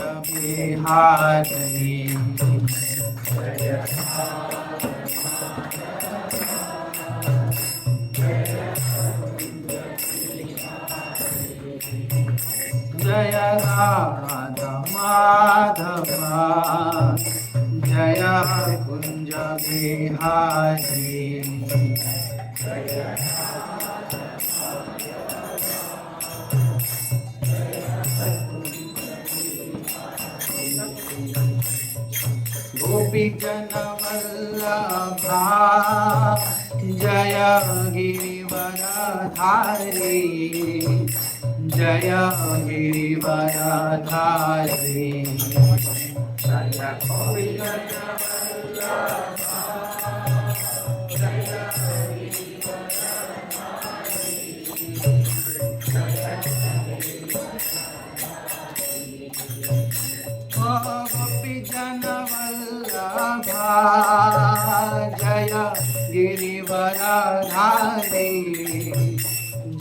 बिहारी जय राधा माधवा जय कुंज बिहारी गोपी जन वल्लभा जय गिरिवरधारी जय गिरिवरधारी जय गोपी जन वल्लभा जय गोपी जन वल्लभा जय गिरिवरधारी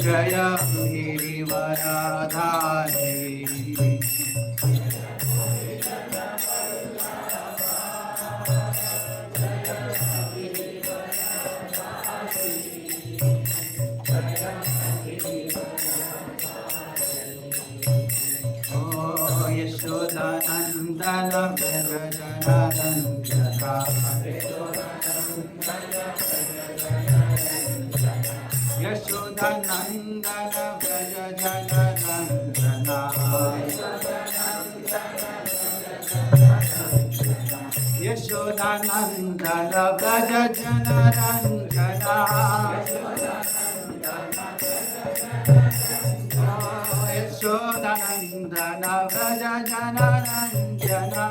जय गिरिवरधारी यशोदानंदन व्रज जनरंजना यशोदानंदन व्रज जनरंजना यशोदानंदन व्रज जनरंजना यशोदानंदन व्रज जनरंजना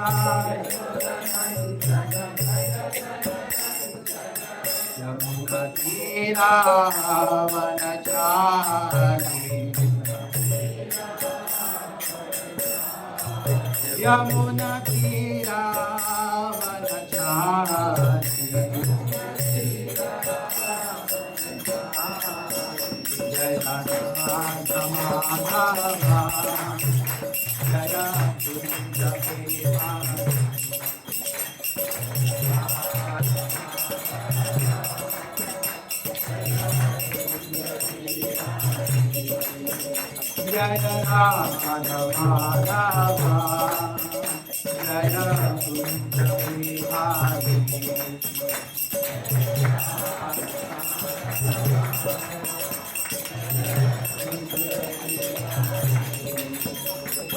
यमुना तीरावनचारी यमुना तीरावनचारी जय राधा माधवा जय कुंज बिहारी जय राधा माधवा जय Kunj Bihari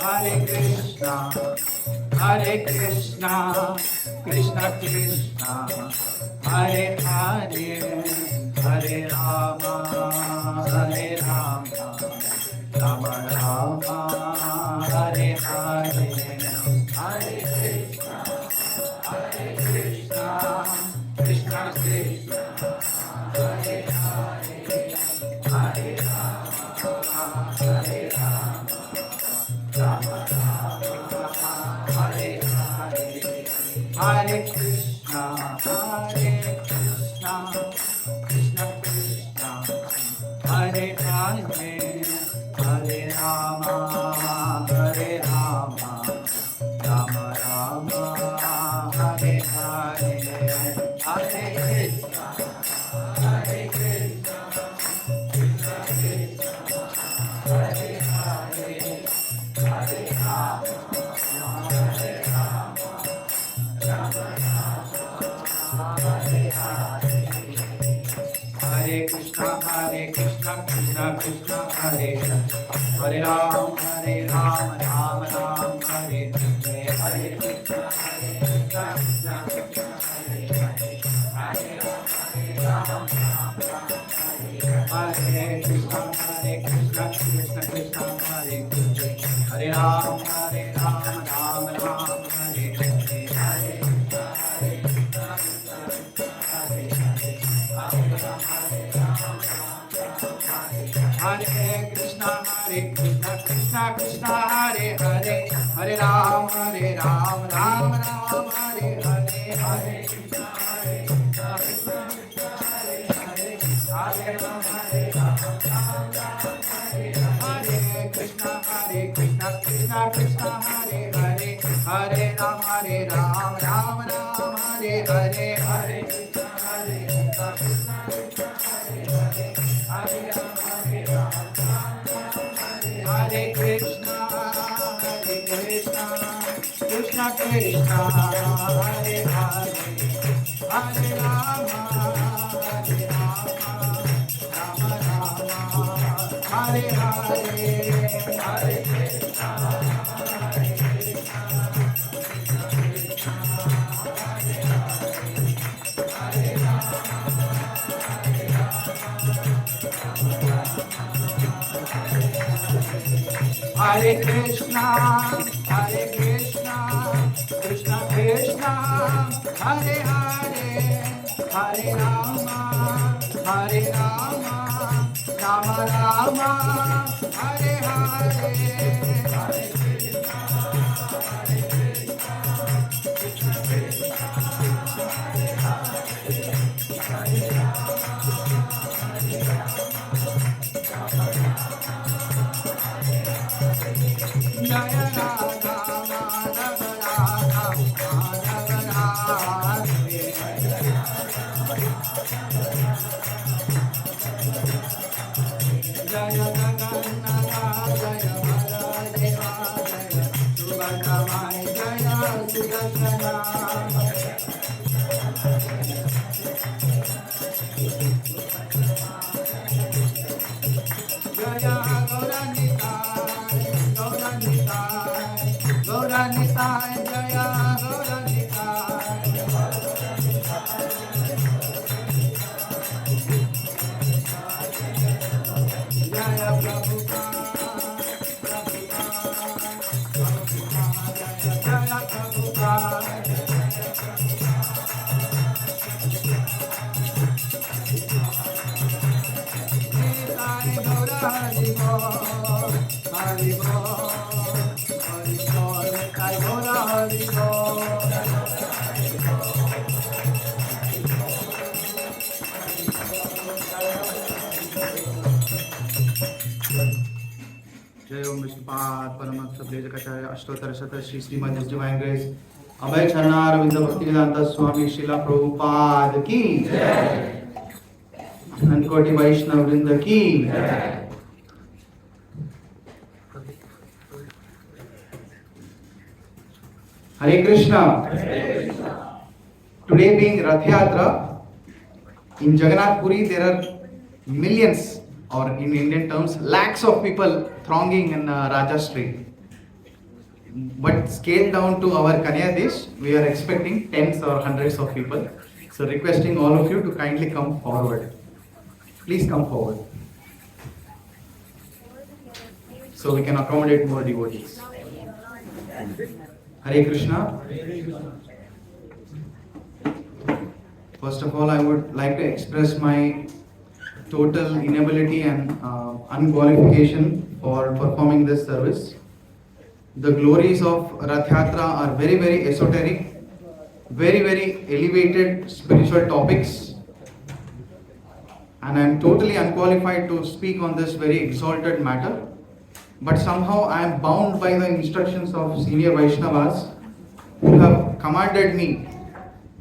Hare Krishna, Hare Krishna, Krishna Krishna, Hare Hare, Hare Rama, Hare Rama, Rama Rama, Hare Hare, Hare Krishna, Hare Krishna, Krishna Krishna, Hare Hare, Hare Rama, Hare Rama. Rama Rama Hare Hare Hare Krishna Krishna Krishna Hare Hare Hare Rama Hare Rama Rama Rama Hare Hare Hare Krishna Hare Krishna Krishna Krishna Hare Hare Hare Rama, Hare Rama, Rama Rama, Hare Hare. Hare Krishna, Krishna Krishna, Hare Hare. Hare Rama, Rama Rama, Hare Hare. Hare Krishna, Krishna Krishna, Hare Hare. Hare Rama, Rama Rama, Hare Krishna, Krishna Krishna, Hare Hare. Hare Rama, Rama Rama, Hare Hare. Hare Krishna, Hare Hare. Hare Krishna, Krishna Krishna, Hare Hare. Hare Rama, Rama Rama, Hare Hare. Hare Krishna, Krishna Krishna, Hare Hare. Hare Rama, Rama Rama, Hare Hare. Hare Krishna, Krishna Krishna, Hare Hare. Hare Ram, Ram Ram, Hare Hare, Hare Krishna, Krishna Krishna, Hare Hare, Hare Ram, Hare Krishna, Krishna Krishna, Hare Hare, Hare Rama, Rama Rama, Hare Hare, Hare Krishna, Hare Krishna, Krishna Krishna, Hare Hare, Hare Rama, Rama Rama, Hare Hare, Hare Krishna, Krishna Krishna, Hare Hare, Hare Rama, Jaya Radha Madhava Radha Madhava Radhe, Jaya Jagannatha Jaya Baladeva Jaya Subhadramai Jaya Sudarsana, Jaya Gauranitai, Gauranitai, Jaya Gauranitai, Jaya Prabhupada, Jaya Prabhupada, Nitai Gaura Hari Bol, Hari Bol, Hari Bol, Nitai Gaura Hari Bol. जय ओम विष्णुपाद परमहंस प्रेजकाचार्य अष्टोत्तर शत Shri Shrimad divine grace अभय चरणारविंद भक्तिवेदांत स्वामी श्रीला प्रभुपाद की जय, अनंत कोटि वैष्णव वृंद की जय। Hare Krishna. Today being Rath Yatra, in Jagannath Puri there are millions, or in Indian terms, lakhs of people thronging in Raja Street. But scaled down to our Kanaiyyadesh, we are expecting tens or hundreds of people. So requesting all of you to kindly come forward. Please come forward, so we can accommodate more devotees. Hare Krishna. First of all, I would like to express my total inability and unqualification for performing this service. The glories of Rath Yatra are very, very esoteric, very, very elevated spiritual topics, and I am totally unqualified to speak on this very exalted matter. But somehow I am bound by the instructions of senior Vaishnavas who have commanded me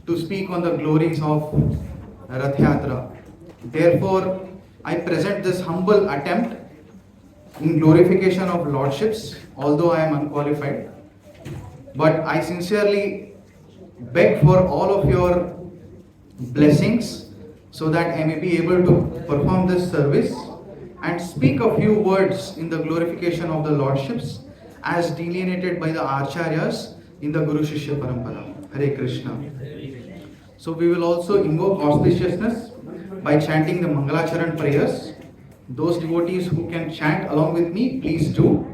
to speak on the glories of Rath Yatra. Therefore, I present this humble attempt in glorification of lordships, although I am unqualified. But I sincerely beg for all of your blessings so that I may be able to perform this service and speak a few words in the glorification of the lordships as delineated by the Acharyas in the Guru Shishya Parampara. Hare Krishna. So we will also invoke auspiciousness by chanting the Mangalacharan prayers. Those devotees who can chant along with me, please do.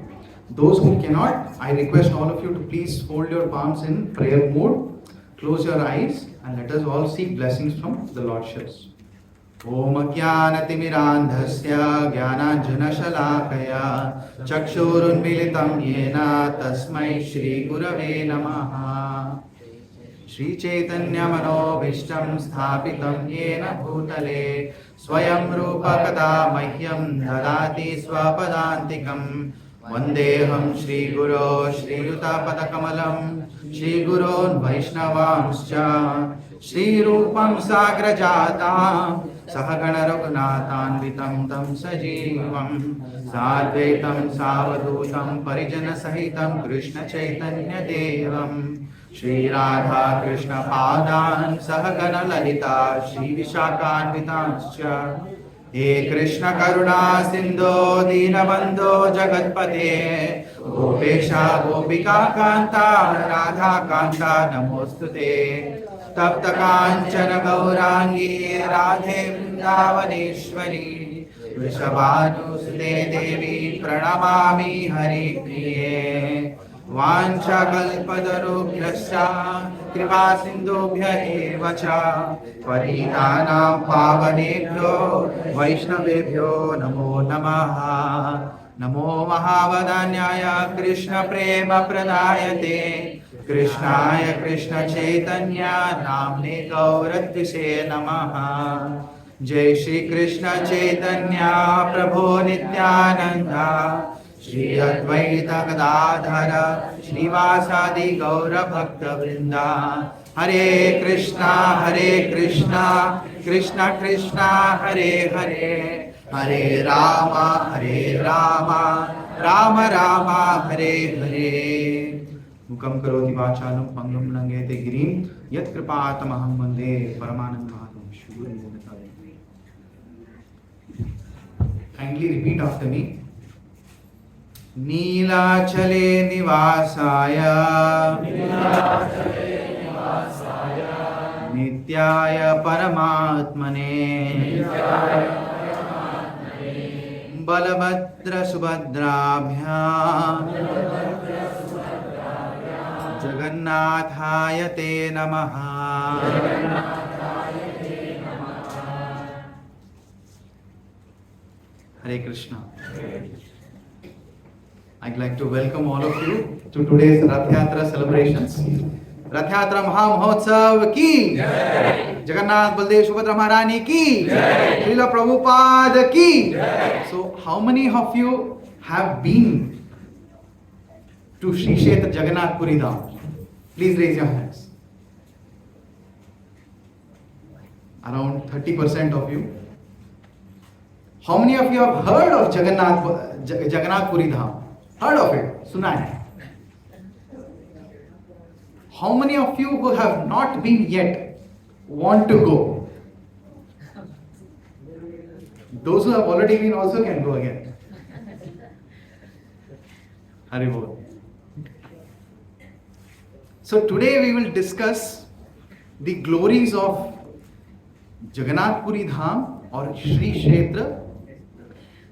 Those who cannot, I request all of you to please fold your palms in prayer mode, close your eyes, and let us all seek blessings from the lordships. Om Jnanatimirandhasya Jnananjanashalakaya Chakshurunmilitam Yena Tasmai Shri Gurave Namaha. Shri Chaitanya Manobhishtam Sthapitam Yena Bhutale Swayam Rupa Kada Mahyam Dharati Swapadantikam Vandeham Shri Guru Shri Yuta Padakamalam Shri Gurun Vaishnavamscha Shri Rupam Sagrajata Sahagana Raghunathanvitam Tam Sajivam Sadvaitam Savadutam Parijana Sahitam Krishna Chaitanya Devam Shri Radha Krishna Padan Sahagana Lalita Shri Visvakalyana He Krishna Karuna Sindhu Dinabandhu Jagatpate Gopesha Gopika Kanta Radha Kanta Namostute Tapta Kanchana Gaurangi Radhe Vrindavaneshwari Vrishabhanusute Devi Pranamami Hari Priye Vancha Kalpatarubhyascha Kripa Sindhubhya eva cha Paritanam Pavanebhyo Vaishnavebhyo Namo Namaha Namo Mahavadanyaya Krishna Prema Pradayate Krishnaya Krishna Chaitanya Namne Gauradvise Namaha Jai Shri Krishna Chaitanya Prabhu Nitya-dāsa Shri Advaita Gadadhara Srivasadi Gaura Bhakta Vrinda Hare Krishna Krishna Krishna Hare Hare Hare Rama Rama Rama Hare Hare Mukam karoti vācālam pangam langete girim yat kripātamaham vande paramanand mahatam shuri janatare. Kindly repeat after me. Nīlācale nivāsāya Nityāya Paramatmane Balabhadra Subhadrabhyam Jagannathāya Te Namaha. Hare Krishna. I'd like to welcome all of you to today's Ratha Yatra celebrations. Ratha Yatra Maha Mahotsav ki Jai. Jagannath Baldev Subhadra Maharani ki Jai. Srila Prabhupada ki Jai. So how many of you have been to Sri Kshetra Jagannath Puri Dham? Please raise your hands. Around 30% of you. How many of you have heard of Jagannath Puri Dham? Heard of it? Suna hai. How many of you who have not been yet want to go? Those who have already been also can go again. Haribol. So today we will discuss the glories of Jagannath Puri Dham or Sri Kshetra.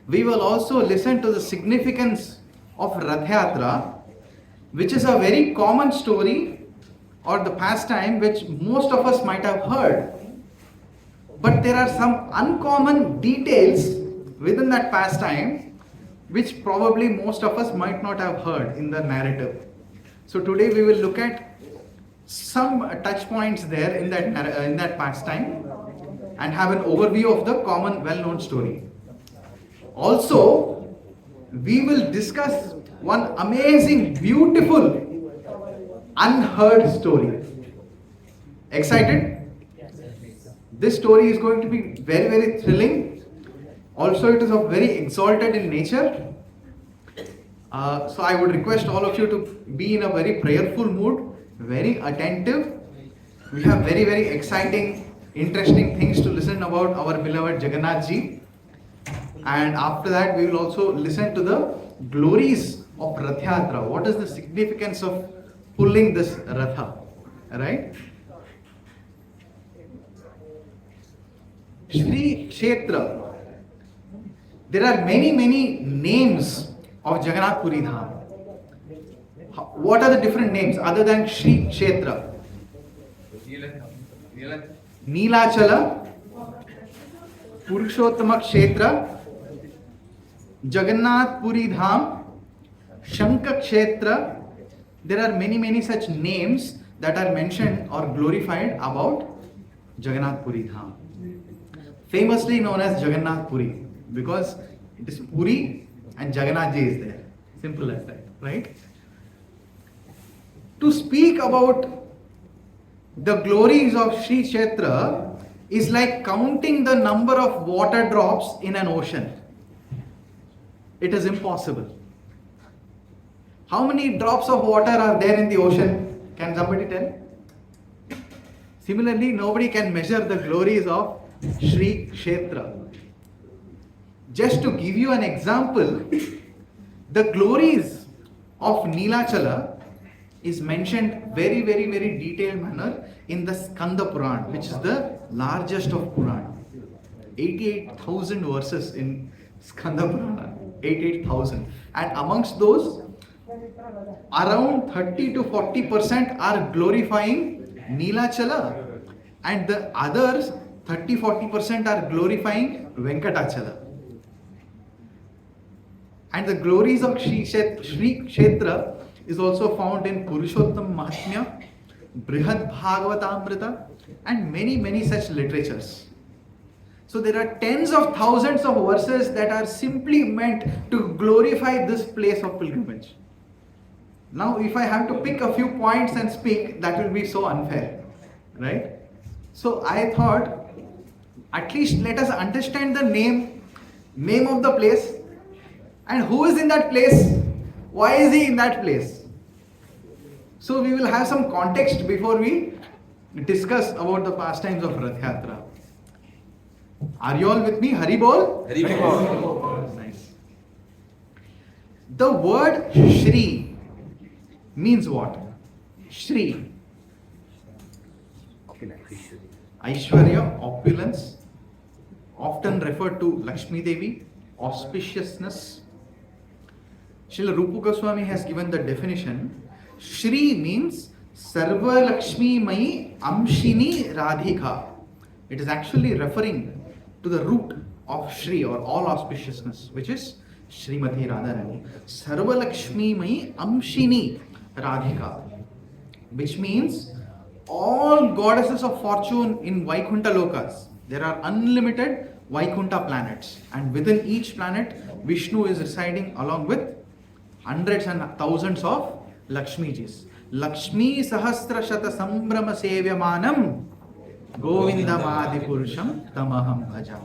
We will also listen to the significance of Ratha Yatra, which is a very common story or the pastime which most of us might have heard. But there are some uncommon details within that pastime which probably most of us might not have heard in the narrative. So today we will look at some touch points there in that pastime and have an overview of the common well-known story. Also, we will discuss one amazing, beautiful, unheard story. Excited? This story is going to be very, very thrilling. Also, it is of very exalted in nature. So I would request all of you to be in a very prayerful mood, very attentive. We have very, very exciting, interesting things to listen about our beloved Jagannath Ji. And after that, we will also listen to the glories of Ratha Yatra. What is the significance of pulling this Ratha? Right? Sri Kshetra. There are many, many names of Jagannath Puri Dham. What are the different names other than Sri Kshetra? Nīlācala, Purushottama Kshetra, Jagannath Puri Dham, Shankha Kshetra. There are many, many such names that are mentioned or glorified about Jagannath Puri Dham. Famously known as Jagannath Puri because it is Puri and Jagannath Ji is there. Simple as that, right? To speak about the glories of Sri Kshetra is like counting the number of water drops in an ocean. It is impossible. How many drops of water are there in the ocean? Can somebody tell? Similarly, nobody can measure the glories of Sri Kshetra. Just to give you an example, the glories of Nilachala is mentioned very detailed manner in the Skanda Puran, which is the largest of Puran. 88,000 verses in Skanda Purana. 88,000. And amongst those, around 30 to 40% are glorifying Nilachala, and the others 30-40% are glorifying Venkatachala. And the glories of Sri Kshetra is also found in Purushottam Mahatmya, Brihad Bhagavatamrita, and many such literatures. So there are tens of thousands of verses that are simply meant to glorify this place of pilgrimage. Now, if I have to pick a few points and speak, that will be so unfair, right? So I thought, at least let us understand the name of the place, and who is in that place, why is he in that place. So we will have some context before we discuss about the pastimes of Ratha Yatra. Are you all with me? Hari Bol? Hari Bol. Nice. The word Shri means what? Shri. Aishwarya, opulence, often referred to Lakshmi Devi, auspiciousness. Srila Rupa Goswami has given the definition. Shri means Sarva Lakshmi Mai Amshini Radhika. It is actually referring to the root of Shri or all auspiciousness, which is Srimati Radharani. Sarva Lakshmi Mai Amshini Radhika, which means all goddesses of fortune in Vaikuntha Lokas. There are unlimited Vaikuntha planets, and within each planet Vishnu is residing along with hundreds and thousands of Lakshmijis. Lakshmi Sahasra Shata Sambrama Sevyamanam Govindamadi Purusham Tamaham Bhajam.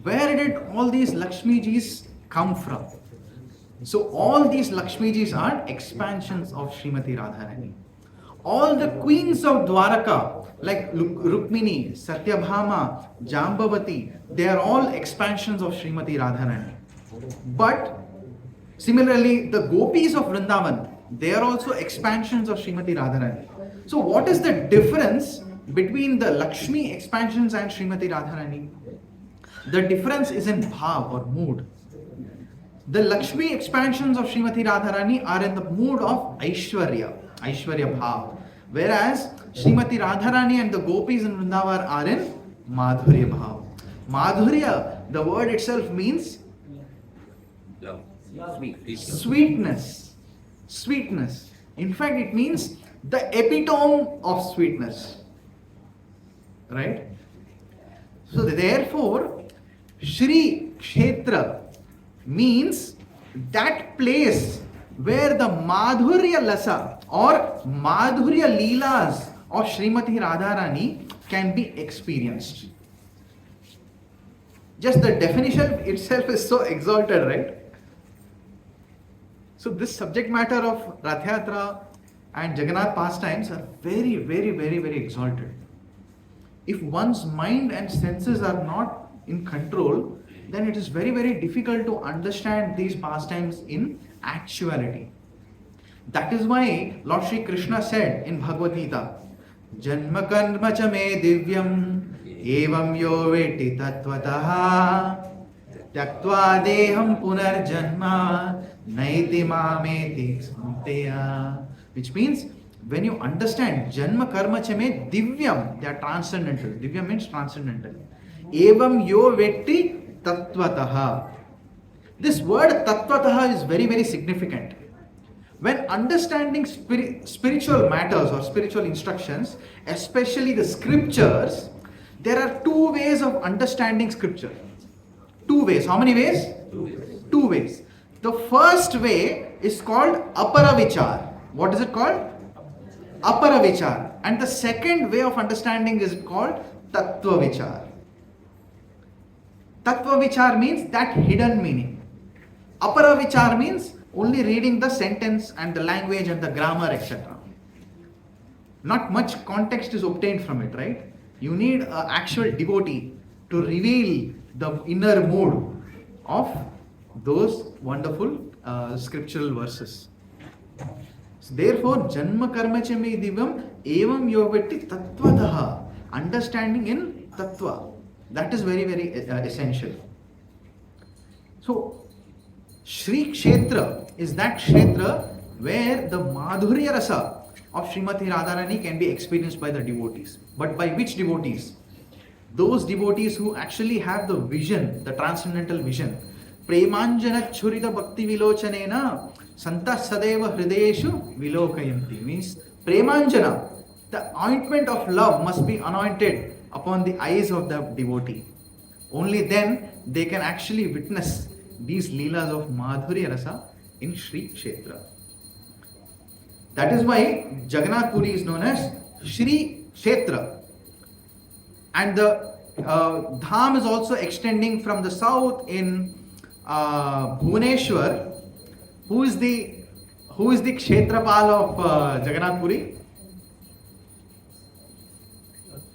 Where did all these Lakshmijis come from? So all these Lakshmijis are expansions of Srimati Radharani. All the queens of Dwaraka, like Rukmini, Satyabhama, Jambavati, they are all expansions of Srimati Radharani. But similarly, the gopis of Vrindavan, they are also expansions of Srimati Radharani. So what is the difference between the Lakshmi expansions and Srimati Radharani? The difference is in bhav or mood. The Lakshmi expansions of Srimati Radharani are in the mood of Aishwarya bhav, whereas Srimati Radharani and the gopis in Vrindavan are in Madhurya bhav. Madhurya, the word itself means sweetness. In fact, it means the epitome of sweetness, right? So therefore, Sri Kshetra means that place where the Madhurya Lasa or Madhurya Leelas of Srimati Radharani can be experienced. Just the definition itself is so exalted, right? So this subject matter of Ratha Yatra and Jagannath pastimes are very exalted. If one's mind and senses are not in control, then it is very difficult to understand these pastimes in actuality. That is why Lord Shri Krishna said in Bhagavad Gita, Janma karma cha me divyam evam yo veti tattvataha tyaktva deham punar janma naiti mameti samteya. Which means, when you understand Janma karma cha me divyam, they are transcendental. Divyam means transcendental. Evam yo veti tattvataha. This word tattvataha is very significant. When understanding spiritual matters or spiritual instructions, especially the scriptures, there are two ways of understanding scripture. Two ways. How many ways? Two ways. The first way is called Aparavichar. What is it called? Aparavichar. And the second way of understanding is called Tattva-vichar. Tattva-vichar means that hidden meaning. Aparavichar means only reading the sentence and the language and the grammar, etc. Not much context is obtained from it, right? You need an actual devotee to reveal the inner mood of those wonderful scriptural verses. So therefore, Janma Karma Chami Divam Evam Yovetti Tattvadaha. Understanding in Tattva. That is very, very essential. So, Shri Kshetra is that Kshetra where the Madhurya Rasa of Srimati Radharani can be experienced by the devotees. But by which devotees? Those devotees who actually have the vision, the transcendental vision. Premanjana Churita Bhakti Vilochanena Santa Sadeva Hridayeshu Vilokayanti. Means Premanjana, the ointment of love must be anointed upon the eyes of the devotee. Only then they can actually witness these leelas of Madhurya Rasa in Shri Kshetra. That is why Jagannath Puri is known as Shri Kshetra. And the dham is also extending from the south in Bhubaneswar. Who is the Kshetrapal of Jagannath Puri?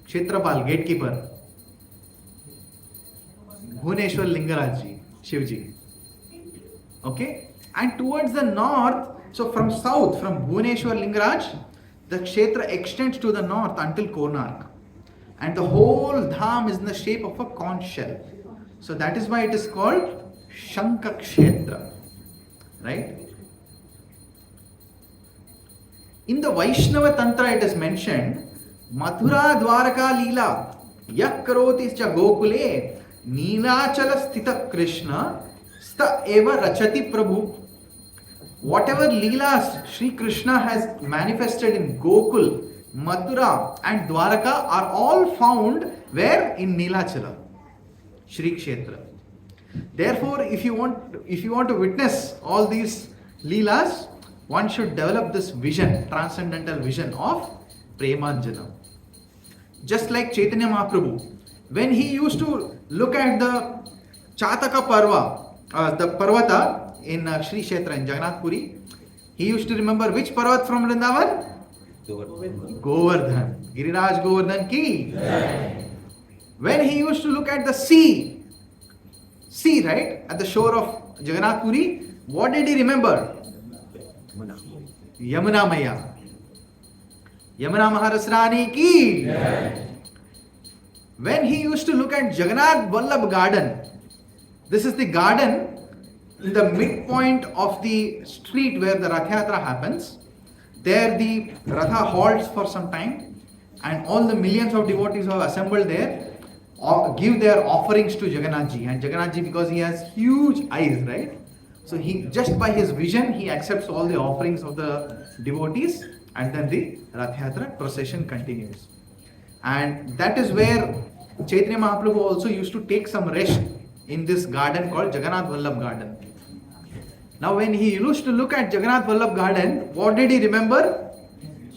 Kshetrapal, gatekeeper. Bhubaneswar Lingarajji, Shivji. Okay? And towards the north, so from south, from Bhubaneswar Lingaraj, the Kshetra extends to the north until Konark. And the whole dham is in the shape of a conch shell. So that is why it is called Shankha Kshetra. Right? In the Vaishnava Tantra it is mentioned, Mathura Dwaraka Leela Yak Karoti cha Gokule Nilachala Sthita Krishna Sta Eva Rachati Prabhu. Whatever Leelas Sri Krishna has manifested in Gokul, Mathura and Dwaraka are all found where? In Nilachala, Shri Kshetra. Therefore, if you want to witness all these Leelas, one should develop this vision, transcendental vision of Premanjana. Just like Chaitanya Mahaprabhu, when he used to look at the Chataka Parva, the Parvata in Shri Kshetra in Jagannath Puri, he used to remember which Parvat from Vrindavan? Govardhan. Giriraj Govardhan ki. When he used to look at the sea, right, at the shore of Jagannath Puri, what did he remember? Yamuna Maya. Yamuna Maharasrani ki. When he used to look at Jagannath Vallabh garden, this is the garden in the midpoint of the street where the Ratha Yatra happens. There the Ratha halts for some time and all the millions of devotees who have assembled there give their offerings to Jagannath Ji. And Jagannath Ji, because he has huge eyes, right? So he, just by his vision, he accepts all the offerings of the devotees, and then the Ratha Yatra procession continues. And that is where Chaitanya Mahaprabhu also used to take some rest in this garden called Jagannath Vallabh garden. Now when he used to look at Jagannath Vallabh garden, what did he remember?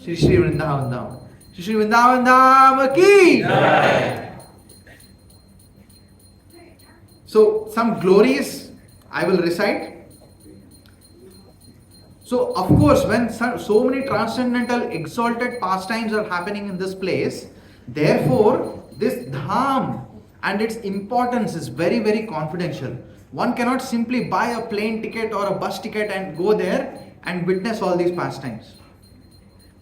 Shri Shri Vrindavan Dham. Shri Shri Vrindavan Dham ki! So some glories I will recite. So of course, when so many transcendental exalted pastimes are happening in this place, therefore this dham and its importance is very, very confidential. One cannot simply buy a plane ticket or a bus ticket and go there and witness all these pastimes.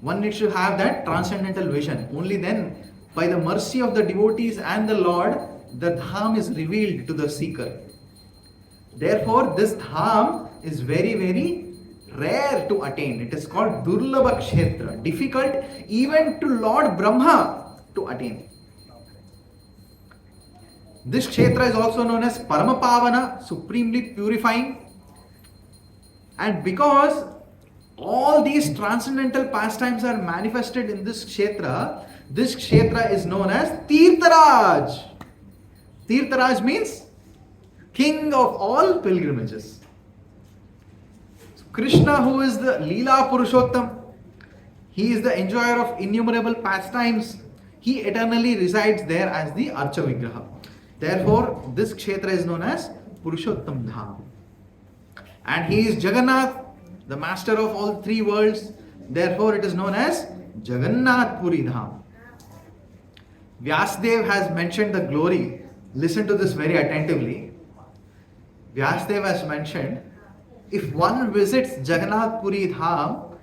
One needs to have that transcendental vision. Only then, by the mercy of the devotees and the Lord, the dham is revealed to the seeker. Therefore, this dham is very, very rare to attain. It is called Durlabha Kshetra, difficult even to Lord Brahma to attain. This Kshetra is also known as Paramapavana, supremely purifying. And because all these transcendental pastimes are manifested in this Kshetra is known as Tirtharaj. Tirtharaj means king of all pilgrimages. Krishna, who is the Leela Purushottam, he is the enjoyer of innumerable pastimes. He eternally resides there as the Archa Vigraha. Therefore, this Kshetra is known as Purushottam Dham. And he is Jagannath, the master of all three worlds. Therefore, it is known as Jagannath Puri Dham. Vyasdev has mentioned the glory. Listen to this very attentively. Vyasdev has mentioned, if one visits Jagannath Puri Dham,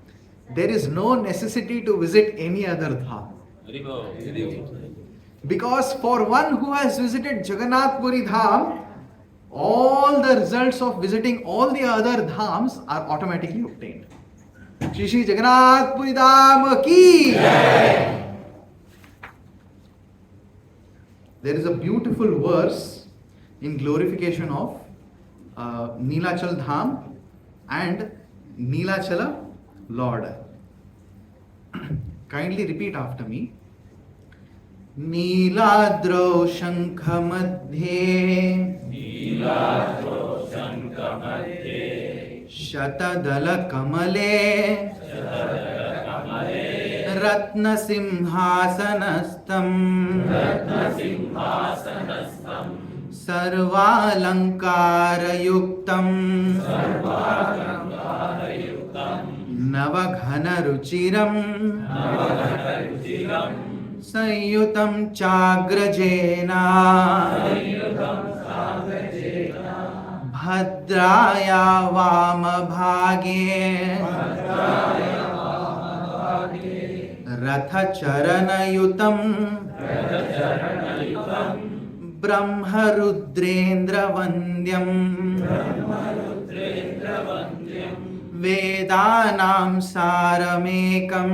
there is no necessity to visit any other dham. Because for one who has visited Jagannath Puri Dham, all the results of visiting all the other dhams are automatically obtained. Shri Shri Jagannath Puri Dham ki Jai. There is a beautiful verse in glorification of Neelachal Dham and Neelachala Lord. Kindly repeat after me. Neeladrau Shankha Madhye Shatadala Kamale Ratna Simhasanastam Sarvalankara Yuktam Navaghana Ruchiram Sayutam Chagrajena Bhadraya Vama Bhage Ratha Charana Yutam Brahma Rudrendra Vandyam Vedanam Saramekam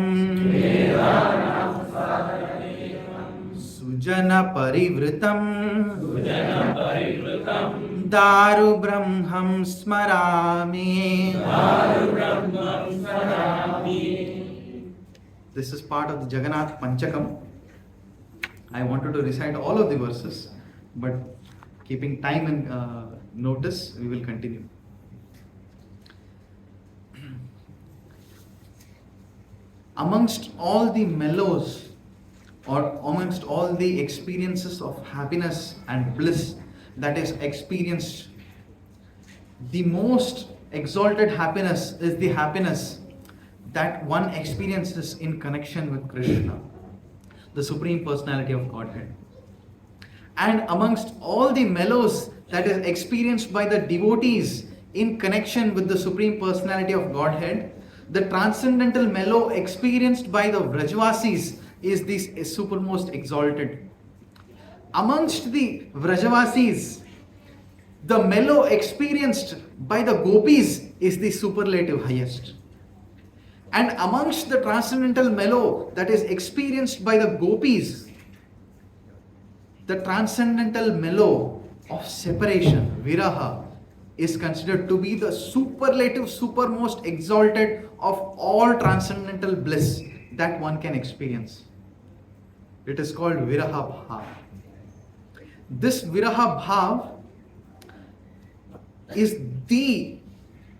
Sujana Parivritam Daru Brahmam Smarami. This is part of the Jagannath Panchakam. I wanted to recite all of the verses, but keeping time and notice, we will continue. Amongst all the mellows or amongst all the experiences of happiness and bliss that is experienced, the most exalted happiness is the happiness that one experiences in connection with Krishna, the Supreme Personality of Godhead. And amongst all the mellows that is experienced by the devotees in connection with the Supreme Personality of Godhead, the transcendental mellow experienced by the Vrajavasis is this supermost exalted. Amongst the Vrajavasis, the mellow experienced by the Gopis is the superlative highest. And amongst the transcendental mellow that is experienced by the Gopis, the transcendental mellow of separation, Viraha, is considered to be the superlative, supermost exalted of all transcendental bliss that one can experience. It is called Viraha Bhav. This Viraha Bhav is the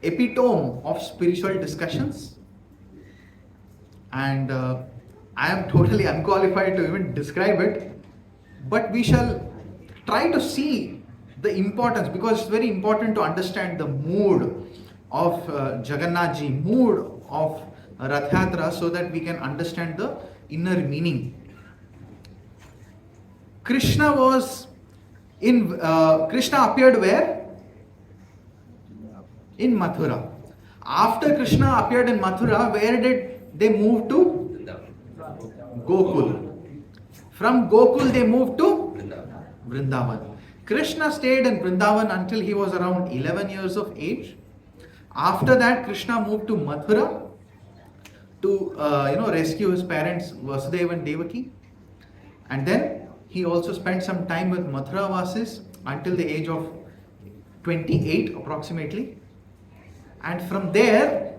epitome of spiritual discussions, and I am totally unqualified to even describe it, but we shall try to see the importance, because it's very important to understand the mood of Jagannathji, mood of Ratha Yatra, so that we can understand the inner meaning. Krishna appeared where? In Mathura. After Krishna appeared in Mathura, where did they move to? Gokul. From Gokul they moved to Vrindavan. Krishna stayed in Vrindavan until he was around 11 years of age. After that, Krishna moved to Mathura to rescue his parents Vasudeva and Devaki. And then he also spent some time with Mathura Vasis until the age of 28 approximately. And from there,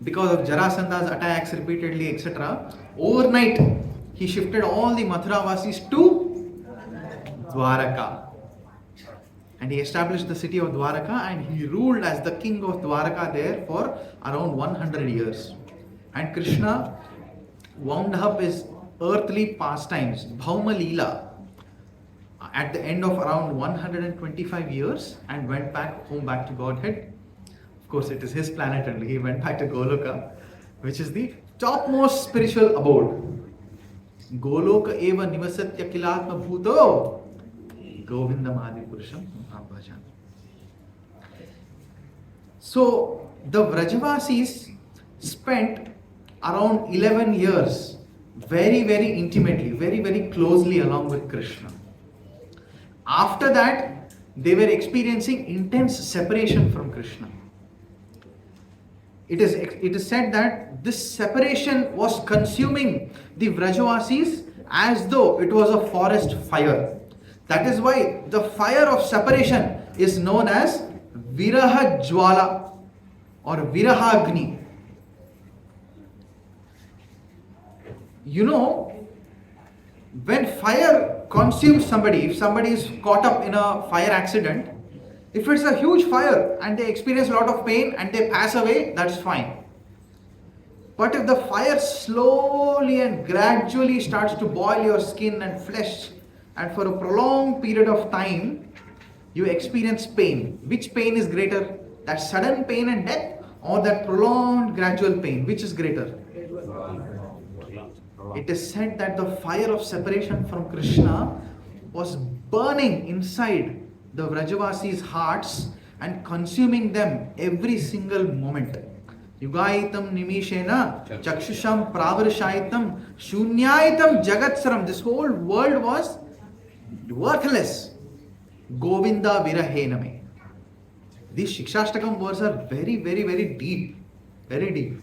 because of Jarasandha's attacks repeatedly, etc., overnight he shifted all the Mathura Vasis to Dwaraka. And he established the city of Dwaraka, and he ruled as the king of Dwaraka there for around 100 years. And Krishna wound up his earthly pastimes, Bhauma Leela, at the end of around 125 years and went back home, back to Godhead. Of course, it is his planet only. He went back to Goloka, which is the topmost spiritual abode. Goloka eva nivasatya kilatma bhuto Govindam adi purusham bhajan. So, the Vrajavasis spent around 11 years very, very intimately, very, very closely along with Krishna. After that, they were experiencing intense separation from Krishna. It is said that this separation was consuming the Vrajavasis as though it was a forest fire. That is why the fire of separation is known as Viraha Jwala or Virahagni. You know, when fire consumes somebody, if somebody is caught up in a fire accident, if it's a huge fire and they experience a lot of pain and they pass away, that's fine. But if the fire slowly and gradually starts to boil your skin and flesh, and for a prolonged period of time, you experience pain. Which pain is greater? That sudden pain and death, or that prolonged gradual pain? Which is greater? It is said that the fire of separation from Krishna was burning inside the Vrajavasis' hearts and consuming them every single moment. Yugaitam nimishena chakshusham pravarshaitam shunyaitam jagatsaram. This whole world was worthless. Govinda virahename. These Shikshashtakam words are very, very, very deep. Very deep.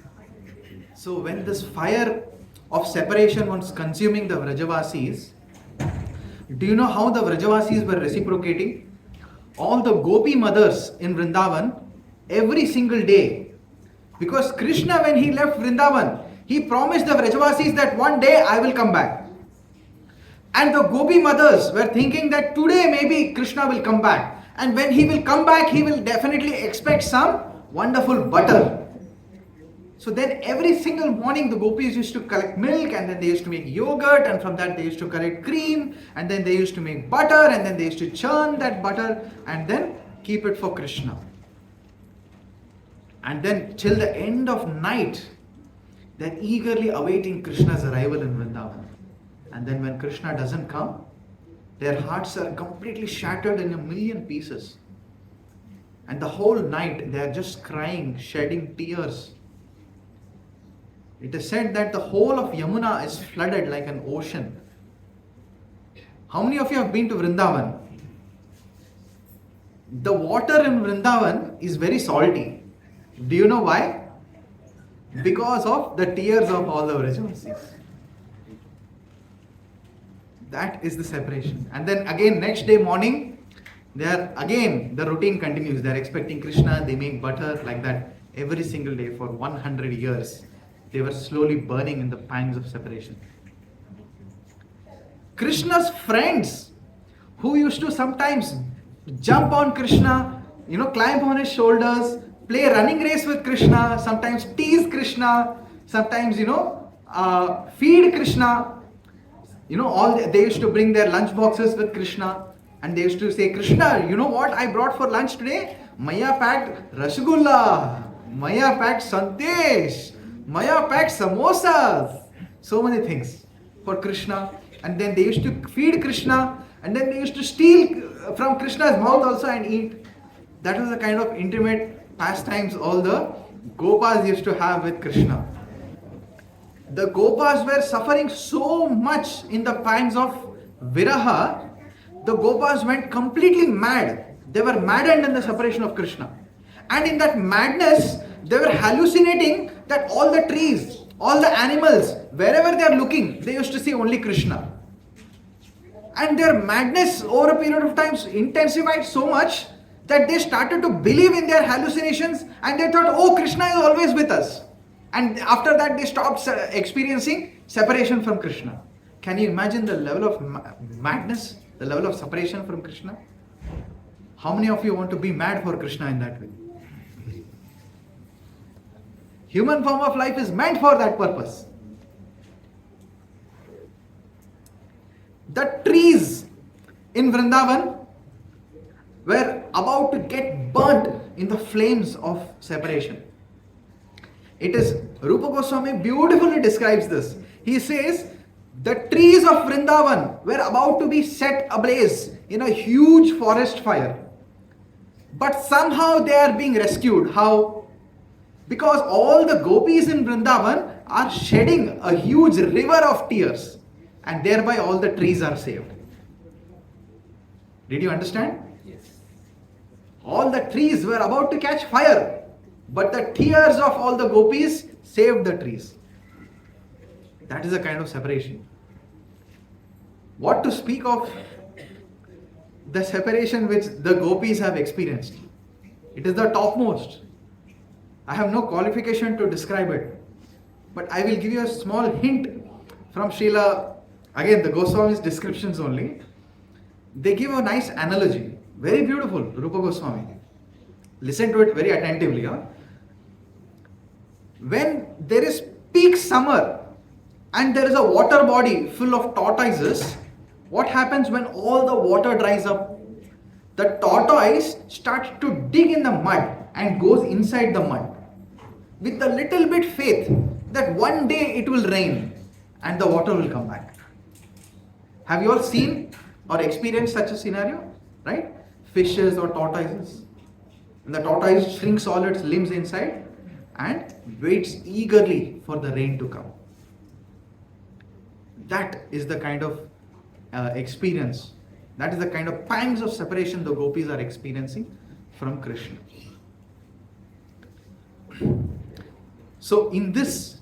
So when this fire of separation was consuming the Vrajavasis, do you know how the Vrajavasis were reciprocating? All the Gopi mothers in Vrindavan, every single day, because Krishna, when he left Vrindavan, he promised the Vrajavasis that one day I will come back. And the Gopi mothers were thinking that today maybe Krishna will come back. And when he will come back, he will definitely expect some wonderful butter. So then every single morning the gopis used to collect milk, and then they used to make yogurt, and from that they used to collect cream, and then they used to make butter, and then they used to churn that butter and then keep it for Krishna. And then till the end of night, they're eagerly awaiting Krishna's arrival in Vrindavan. And then when Krishna doesn't come, their hearts are completely shattered in a million pieces. And the whole night they are just crying, shedding tears. It is said that the whole of Yamuna is flooded like an ocean. How many of you have been to Vrindavan? The water in Vrindavan is very salty. Do you know why? Because of the tears of all the Vrajavasis. That is the separation. And then again next day morning, the routine continues. They are expecting Krishna, they make butter like that every single day for 100 years. They were slowly burning in the pangs of separation. Krishna's friends, who used to sometimes jump on Krishna, climb on his shoulders, play a running race with Krishna, sometimes tease Krishna, sometimes, feed Krishna. They used to bring their lunch boxes with Krishna, and they used to say, Krishna, you know what I brought for lunch today? Maya packed rasgulla, Maya packed sandesh, Maya packed samosas. So many things for Krishna. And then they used to feed Krishna, and then they used to steal from Krishna's mouth also and eat. That was the kind of intimate pastimes all the Gopas used to have with Krishna. The Gopas were suffering so much in the pangs of Viraha, the Gopas went completely mad. They were maddened in the separation of Krishna. And in that madness, they were hallucinating that all the trees, all the animals, wherever they are looking, they used to see only Krishna. And their madness over a period of time intensified so much that they started to believe in their hallucinations, and they thought, oh, Krishna is always with us. And after that, they stopped experiencing separation from Krishna. Can you imagine the level of madness, the level of separation from Krishna? How many of you want to be mad for Krishna in that way? Human form of life is meant for that purpose. The trees in Vrindavan were about to get burnt in the flames of separation. It is, Rupa Goswami beautifully describes this. He says, the trees of Vrindavan were about to be set ablaze in a huge forest fire. But somehow they are being rescued. How? Because all the gopis in Vrindavan are shedding a huge river of tears, and thereby all the trees are saved. Did you understand? Yes. All the trees were about to catch fire, but the tears of all the gopis saved the trees. That is a kind of separation. What to speak of the separation which the gopis have experienced? It is the topmost. I have no qualification to describe it, but I will give you a small hint from Srila, again the Goswami's descriptions only. They give a nice analogy, very beautiful, Rupa Goswami. Listen to it very attentively. When there is peak summer and there is a water body full of tortoises, what happens when all the water dries up? The tortoise starts to dig in the mud and goes inside the mud with a little bit faith that one day it will rain and the water will come back. Have you all seen or experienced such a scenario? Right? Fishes or tortoises. And the tortoise shrinks all its limbs inside and waits eagerly for the rain to come. That is the kind of experience. That is the kind of pangs of separation the gopis are experiencing from Krishna. So in this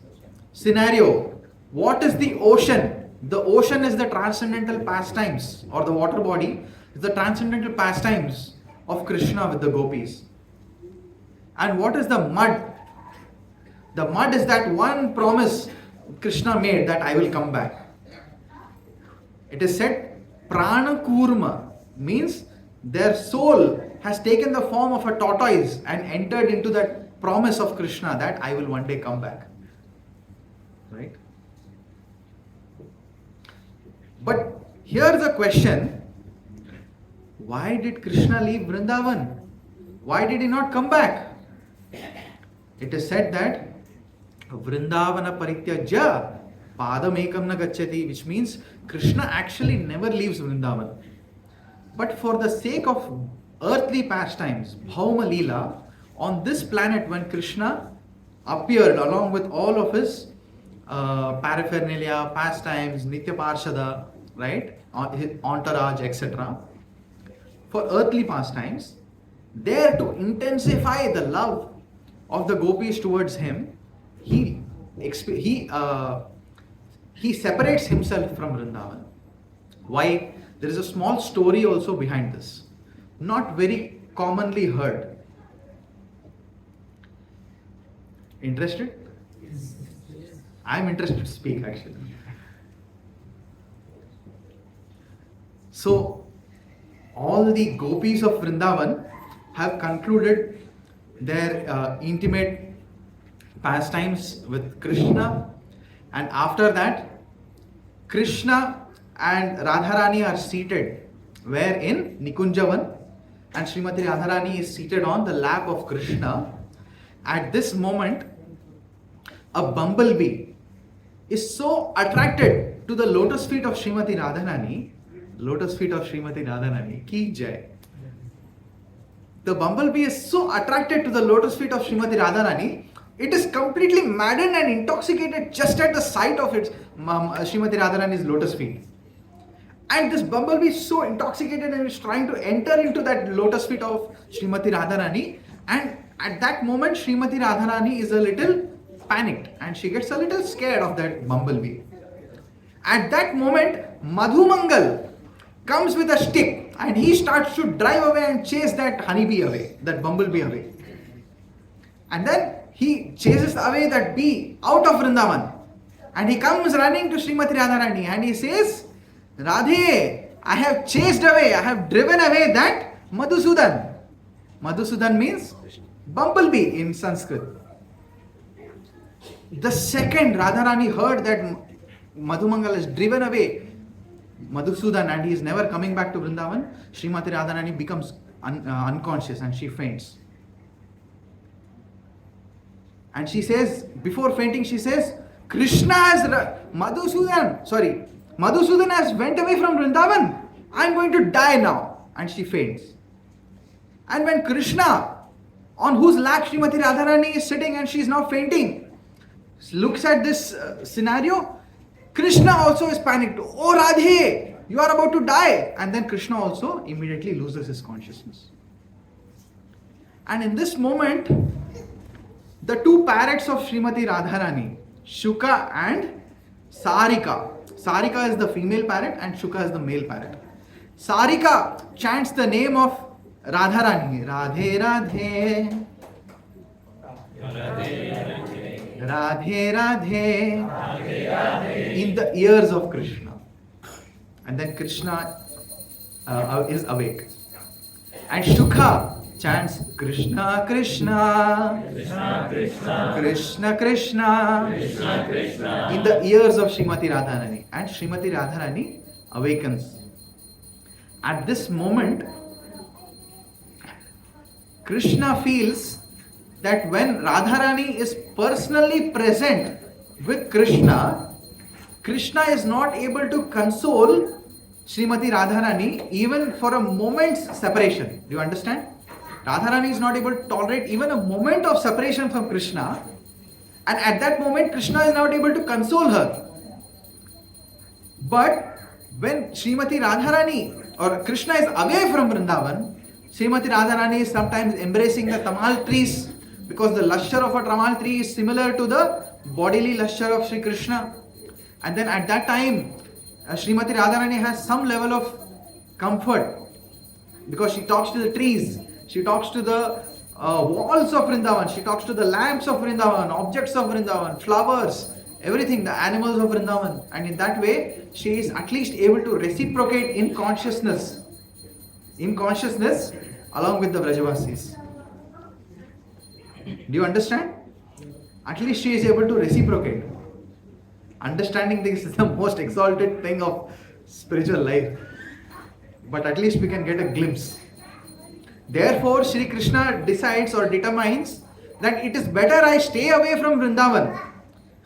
scenario, what is the ocean? The ocean is the transcendental pastimes, or the water body is the transcendental pastimes of Krishna with the gopis. And what is the mud? The mud is that one promise Krishna made, that I will come back. It is said, Prana Kurma means their soul has taken the form of a tortoise and entered into that promise of Krishna that I will one day come back. Right? But here's a question. Why did Krishna leave Vrindavan? Why did he not come back? It is said that Vrindavana Parityajya Padam Ekam Na Gacchati, which means Krishna actually never leaves Vrindavan. But for the sake of earthly pastimes, Bhauma Leela, on this planet when Krishna appeared along with all of his paraphernalia, pastimes, Nitya Parshada, right, his entourage, etc. For earthly pastimes, there to intensify the love of the gopis towards him, he separates himself from Vrindavan. Why? There is a small story also behind this, not very commonly heard. Interested? I am interested to speak actually. So, all the gopis of Vrindavan have concluded their intimate pastimes with Krishna, and after that, Krishna and Radharani are seated where in Nikunjavan, and Srimati Radharani is seated on the lap of Krishna. At this moment, a bumblebee is so attracted to the lotus feet of Srimati Radharani, ki jai. The bumblebee is so attracted to the lotus feet of Srimati Radharani, it is completely maddened and intoxicated just at the sight of its Srimati Radharani's lotus feet. And this bumblebee is so intoxicated and is trying to enter into that lotus feet of Srimati Radharani, and at that moment Srimati Radharani is a little panicked and she gets a little scared of that bumblebee. At that moment, Madhumangal comes with a stick and he starts to drive away and chase that honeybee away, that bumblebee away. And then he chases away that bee out of Vrindavan. And he comes running to Srimati Radharani and he says, Radhe, I have chased away, I have driven away that Madhusudan. Madhusudan means bumblebee in Sanskrit. The second Radharani heard that Madhumangal is driven away Madhusudan and he is never coming back to Vrindavan, Srimati Radharani becomes unconscious and she faints. And she says, before fainting, she says, Madhusudan has went away from Vrindavan. I am going to die now. And she faints. And when Krishna, on whose lap Srimati Radharani is sitting and she is now fainting, looks at this scenario, Krishna also is panicked. Oh Radhe, you are about to die. And then Krishna also immediately loses his consciousness. And in this moment, the two parrots of Srimati Radharani, Shuka and Sarika. Sarika is the female parrot and Shuka is the male parrot. Sarika chants the name of Radharani. Radhe Radhe. Radhe Radhe. In the ears of Krishna. And then Krishna is awake. And Shuka chants Krishna Krishna, Krishna Krishna, Krishna Krishna, Krishna Krishna in the ears of Srimati Radharani. And Srimati Radharani awakens. At this moment, Krishna feels that when Radharani is personally present with Krishna, Krishna is not able to console Srimati Radharani even for a moment's separation. Do you understand? Radharani is not able to tolerate even a moment of separation from Krishna, and at that moment Krishna is not able to console her. But when Srimati Radharani or Krishna is away from Vrindavan, Srimati Radharani is sometimes embracing the tamal trees because the lustre of a tamal tree is similar to the bodily lustre of Sri Krishna. And then at that time, Srimati Radharani has some level of comfort because she talks to the trees, she talks to the walls of Vrindavan, she talks to the lamps of Vrindavan, objects of Vrindavan, flowers, everything, the animals of Vrindavan. And in that way, she is at least able to reciprocate in consciousness along with the Vrajavasis. Do you understand? At least she is able to reciprocate. Understanding this is the most exalted thing of spiritual life. But at least we can get a glimpse. Therefore, Sri Krishna decides or determines that it is better I stay away from Vrindavan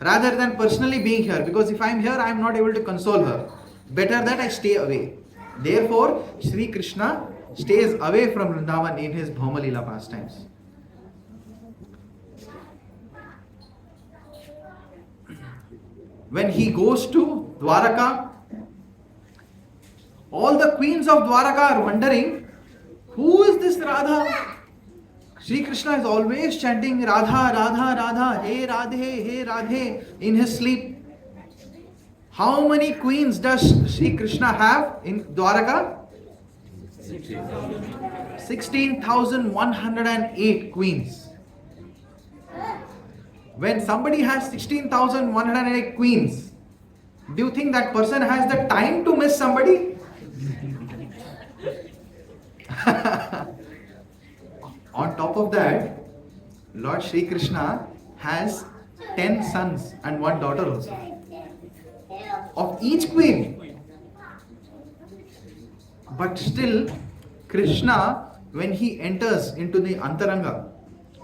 rather than personally being here. Because if I am here, I am not able to console her. Better that I stay away. Therefore, Sri Krishna stays away from Vrindavan in his Bhaumalila pastimes. When he goes to Dwaraka, all the queens of Dwaraka are wondering, who is this Radha? Sri Krishna is always chanting Radha, Radha, Radha, Hey Radhe, Hey Radhe in his sleep. How many queens does Sri Krishna have in Dwaraka? 16,108 queens. When somebody has 16,108 queens, do you think that person has the time to miss somebody? On top of that, Lord Sri Krishna has 10 sons and 1 daughter also. Of each queen. But still, Krishna, when he enters into the Antaranga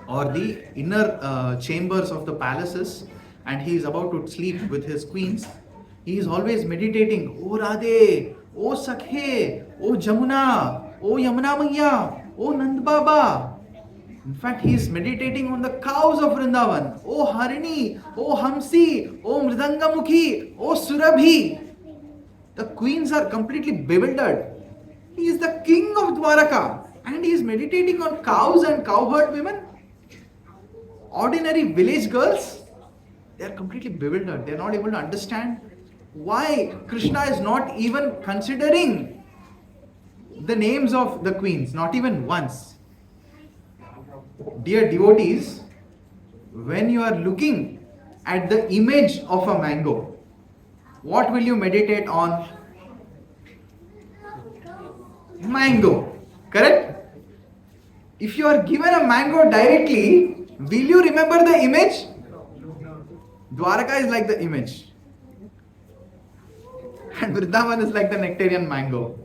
or the inner chambers of the palaces and he is about to sleep with his queens, he is always meditating, O Radhe, O Sakhe, O Jamuna, O Yamuna Maiya, O Nand Baba. In fact, he is meditating on the cows of Vrindavan. O Harini, O Hamsi, O Mridangamukhi, O Surabhi. The queens are completely bewildered. He is the king of Dwaraka and he is meditating on cows and cowherd women. Ordinary village girls, they are completely bewildered. They are not able to understand why Krishna is not even considering the names of the queens, not even once. Dear devotees, when you are looking at the image of a mango, what will you meditate on? Mango. Correct? If you are given a mango directly, will you remember the image? Dwaraka is like the image. And Vrindavan is like the nectarian mango.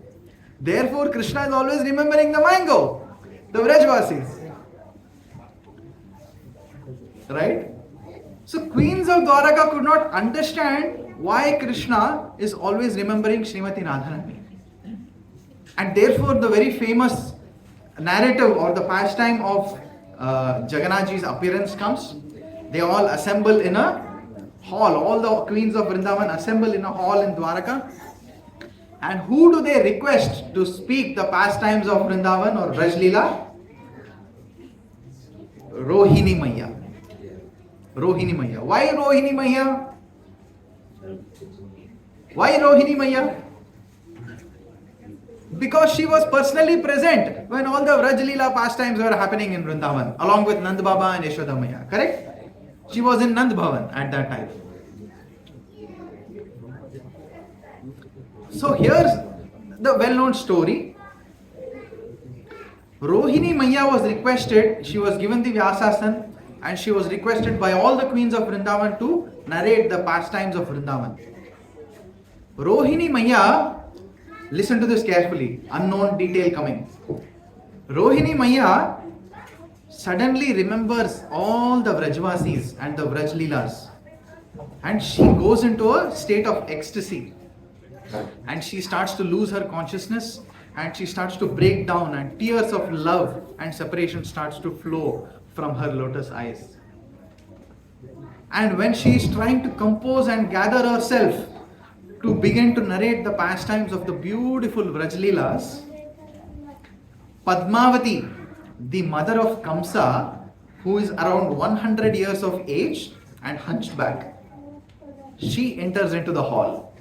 Therefore, Krishna is always remembering the mango, the Vrajvasis. Right? So, queens of Dwaraka could not understand why Krishna is always remembering Srimati Radharani. And therefore, the very famous narrative or the pastime of Jagannathji's appearance comes. They all assemble in a hall. All the queens of Vrindavan assemble in a hall in Dwaraka. And who do they request to speak the pastimes of Vrindavan or Rajlila? Rohini Maiya. Rohini Maiya. Why Rohini Maiya? Why Rohini Maiya? Because she was personally present when all the Rajlila pastimes were happening in Vrindavan, along with Nand Baba and Yashoda Maiya. Correct? She was in Nand Bhavan at that time. So here's the well-known story. Rohini Maiya was requested, she was given the Vyasasan, and she was requested by all the queens of Vrindavan to narrate the pastimes of Vrindavan. Rohini Maiya, listen to this carefully, unknown detail coming. Rohini Maiya suddenly remembers all the Vrajvasis and the Vrajlilas, and she goes into a state of ecstasy, and she starts to lose her consciousness, and she starts to break down, and tears of love and separation starts to flow from her lotus eyes. And when she is trying to compose and gather herself to begin to narrate the pastimes of the beautiful Vrajlilas, Padmavati, the mother of Kamsa, who is around 100 years of age and hunchback, she enters into the hall.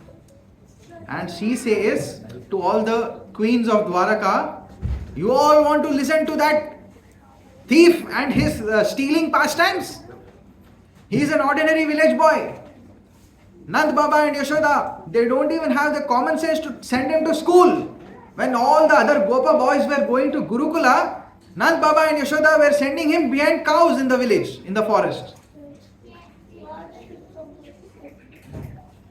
And she says to all the queens of Dwaraka, you all want to listen to that thief and his stealing pastimes? He is an ordinary village boy. Nand Baba and Yashoda, they don't even have the common sense to send him to school. When all the other Gopa boys were going to Gurukula, Nand Baba and Yashoda were sending him behind cows in the village, in the forest.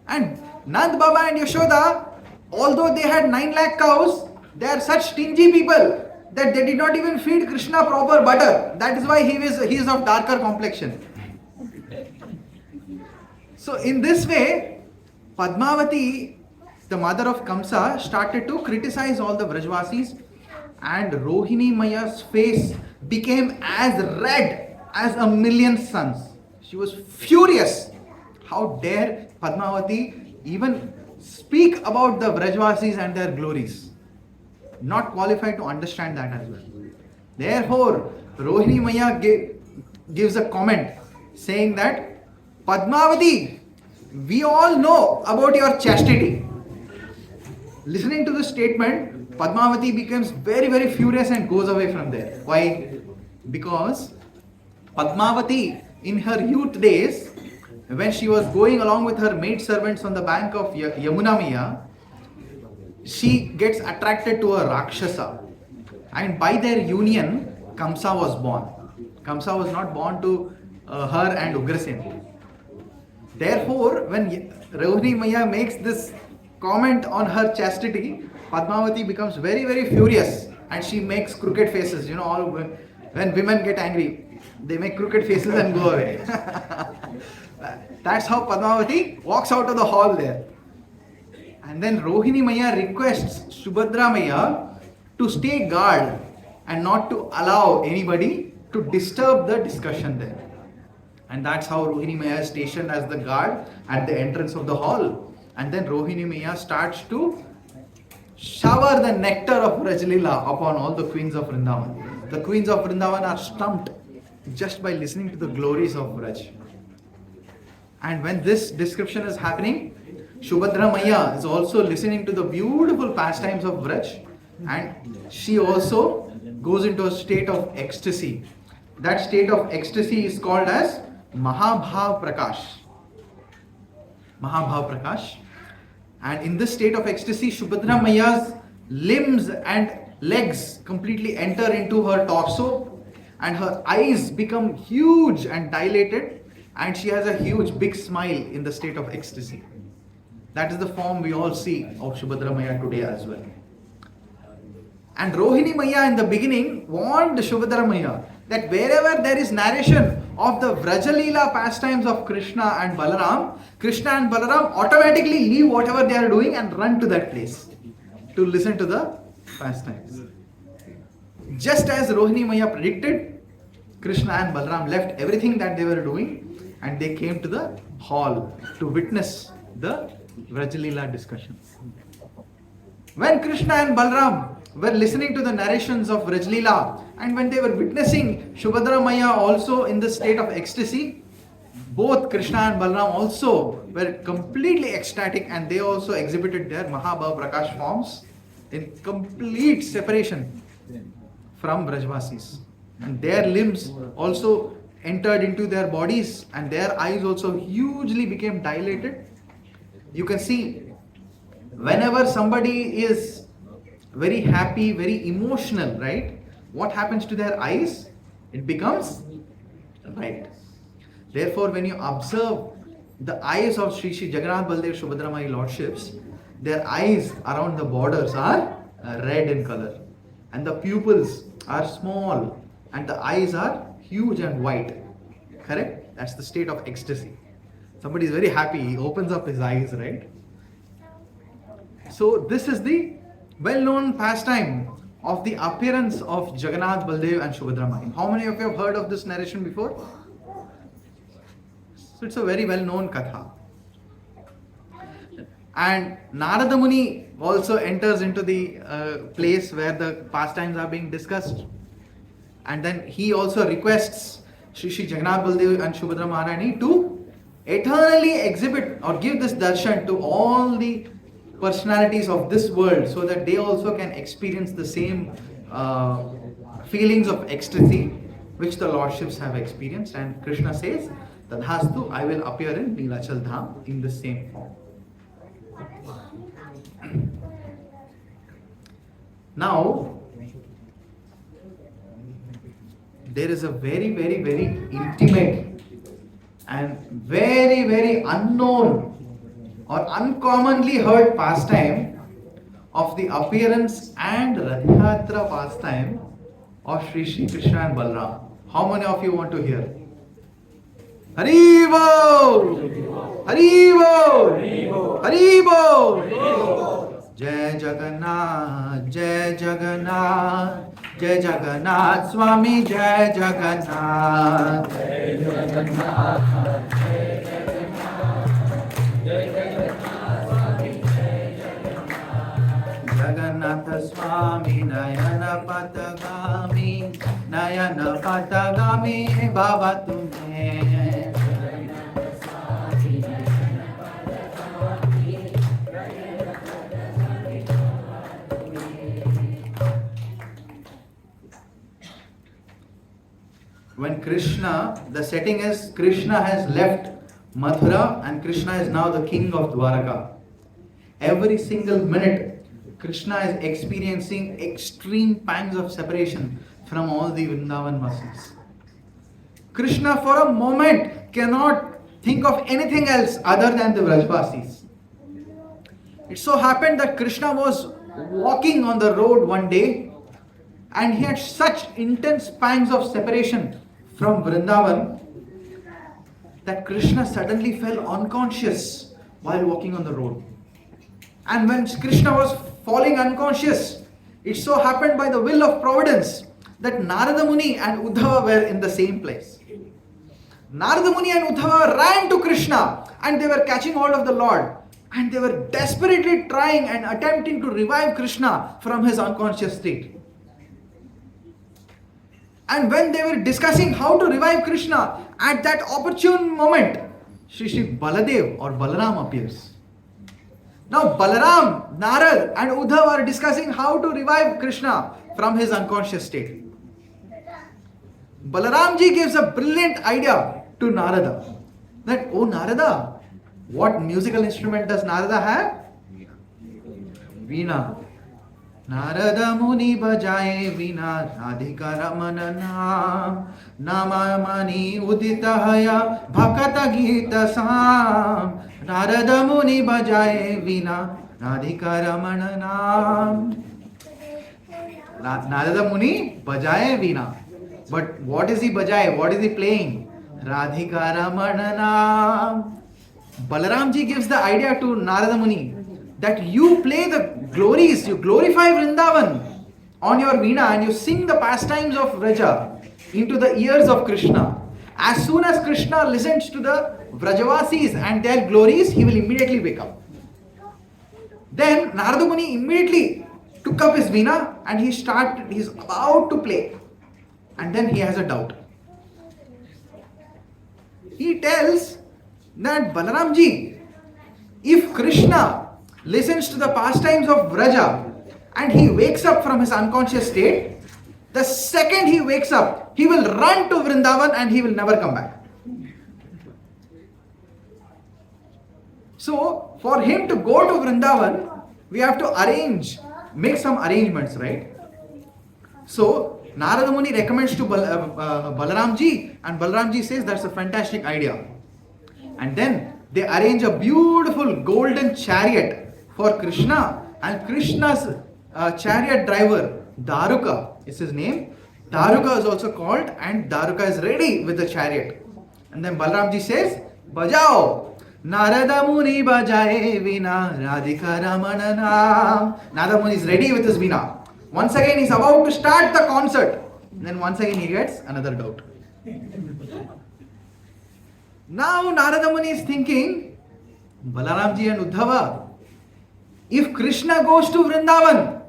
And Nand Baba and Yashoda, although they had 9 lakh cows, they are such stingy people that they did not even feed Krishna proper butter. That is why he is of darker complexion. So in this way, Padmavati, the mother of Kamsa, started to criticize all the Vrajvasis, and Rohini Maiya's face became as red as a million suns. She was furious. How dare Padmavati even speak about the Vrajvasis and their glories? Not qualified to understand that as well. Therefore, Rohini Maiya gives a comment saying that, Padmavati, we all know about your chastity. Listening to this statement, Padmavati becomes very, very furious and goes away from there. Why? Because Padmavati, in her youth days, when she was going along with her maid servants on the bank of Yamuna Maiya, she gets attracted to a Rakshasa. And by their union, Kamsa was born. Kamsa was not born to her and Ugrasen. Therefore, when Rohini Maiya makes this comment on her chastity, Padmavati becomes very, very furious, and she makes crooked faces. You know, all when women get angry, they make crooked faces and go away. That's how Padmavati walks out of the hall there. And then Rohini Maiya requests Subhadra Maiya to stay guard and not to allow anybody to disturb the discussion there. And that's how Rohini Maiya is stationed as the guard at the entrance of the hall. And then Rohini Maiya starts to shower the nectar of Rajlila upon all the queens of Vrindavan. The queens of Vrindavan are stumped just by listening to the glories of Vraj. And when this description is happening, Subhadra Maiya is also listening to the beautiful pastimes of Vraj, and she also goes into a state of ecstasy. That state of ecstasy is called as Mahabhav Prakash. Mahabhav Prakash. And in this state of ecstasy, Subhadra Maiya's limbs and legs completely enter into her torso and her eyes become huge and dilated, and she has a huge big smile in the state of ecstasy. That is the form we all see of Subhadra Maya today as well. And Rohini Maya in the beginning warned Subhadra Maya that wherever there is narration of the Vrajalila pastimes of Krishna and Balaram automatically leave whatever they are doing and run to that place to listen to the pastimes. Just as Rohini Maya predicted, Krishna and Balaram left everything that they were doing and they came to the hall to witness the Vrajalila discussion. When Krishna and Balaram were listening to the narrations of Vrajalila and when they were witnessing Subhadra Maya also in the state of ecstasy, both Krishna and Balaram also were completely ecstatic and they also exhibited their Mahabhav Prakash forms in complete separation from Brajvasis. And their limbs also entered into their bodies and their eyes also hugely became dilated. You can see whenever somebody is very happy, very emotional, right? What happens to their eyes? It becomes right. Therefore, when you observe the eyes of Sri Sri Jagannath Baldev Subhadra Mai Lordships, their eyes around the borders are red in color and the pupils are small and the eyes are huge and white. Correct? That's the state of ecstasy. Somebody is very happy, he opens up his eyes, right? So this is the well-known pastime of the appearance of Jagannath Baldev and Subhadra Mai. How many of you have heard of this narration before? So it's a very well-known katha. And Narada Muni also enters into the place where the pastimes are being discussed. And then he also requests Sri Sri Jagannath Baldev and Subhadra Maharani to eternally exhibit or give this darshan to all the personalities of this world so that they also can experience the same feelings of ecstasy which the Lordships have experienced. And Krishna says, Tadhastu, I will appear in Nilachal Dham in the same form. Now, there is a very, very, very intimate and very, very unknown or uncommonly heard pastime of the appearance and Ratha Yatra pastime of Sri Sri Krishna and Balaram. How many of you want to hear? Haribo! Haribo! Haribo! Jai Jagannath, Jai Jagannath, Jai Jagannath, Swami Jai Jagannath. Jai Jagannath, Jai Jagannath, Jai Jagannath, Swami Jai Jagannath. Jagannath Swami Nayana Patagami, Nayana Patagami Bhava Tumhe. When Krishna, the setting is Krishna has left Mathura and Krishna is now the king of Dwaraka. Every single minute, Krishna is experiencing extreme pangs of separation from all the Vrindavan Vasis. Krishna for a moment cannot think of anything else other than the Vrajvasis. It so happened that Krishna was walking on the road one day and he had such intense pangs of separation from Vrindavan that Krishna suddenly fell unconscious while walking on the road. And when Krishna was falling unconscious, it so happened by the will of Providence that Narada Muni and Uddhava were in the same place. Narada Muni and Uddhava ran to Krishna and they were catching hold of the Lord and they were desperately trying and attempting to revive Krishna from his unconscious state. And when they were discussing how to revive Krishna, at that opportune moment, Sri Sri Baladev or Balaram appears. Now Balaram, Narad and Uddhav are discussing how to revive Krishna from his unconscious state. Balaramji gives a brilliant idea to Narada. That, oh Narada, what musical instrument does Narada have? Veena. Narada Muni bajaye vina Radhika Ramana naam. Nama mani udita haya bhakata gita sam. Narada Muni bajaye vina Radhika Ramana naam. Narada Muni bajaye veena. But what is he bajaye? What is he playing? Radhika Ramana naam. Balaramji gives the idea to Narada Muni that you play the glories, you glorify Vrindavan on your veena and you sing the pastimes of Vraja into the ears of Krishna. As soon as Krishna listens to the Vrajavasis and their glories, he will immediately wake up. Then Narada Muni immediately took up his veena and he's about to play. And then he has a doubt. He tells that Balaramji, if Krishna listens to the pastimes of Vraja and he wakes up from his unconscious state, the second he wakes up, he will run to Vrindavan and he will never come back. So, for him to go to Vrindavan, we have to make some arrangements, right? So, Narada Muni recommends to Balaramji, and Balaramji says that's a fantastic idea. And then they arrange a beautiful golden chariot for Krishna, and Krishna's chariot driver, Daruka is his name. Daruka is also called, and Daruka is ready with the chariot. And then Balaramji says, Bajao! Narada Muni bajaye veena Radhika Ramana naam. Narada Muni is ready with his veena. Once again, he's about to start the concert. Then once again, he gets another doubt. Now, Narada Muni is thinking, Balaramji and Uddhava, if Krishna goes to Vrindavan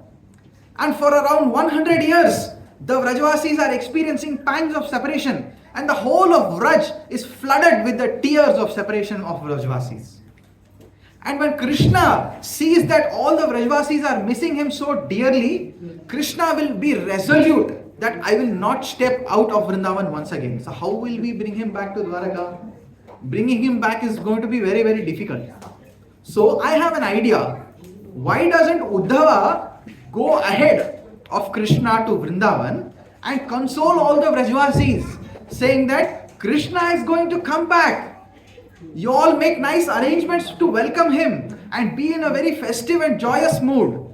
and for around 100 years, the Vrajavasis are experiencing pangs of separation and the whole of Vraj is flooded with the tears of separation of Vrajavasis. And when Krishna sees that all the Vrajavasis are missing him so dearly, Krishna will be resolute that I will not step out of Vrindavan once again. So how will we bring him back to Dwaraka? Bringing him back is going to be very, very difficult. So I have an idea. Why doesn't Uddhava go ahead of Krishna to Vrindavan and console all the Vrajavasis, saying that Krishna is going to come back. You all make nice arrangements to welcome him and be in a very festive and joyous mood.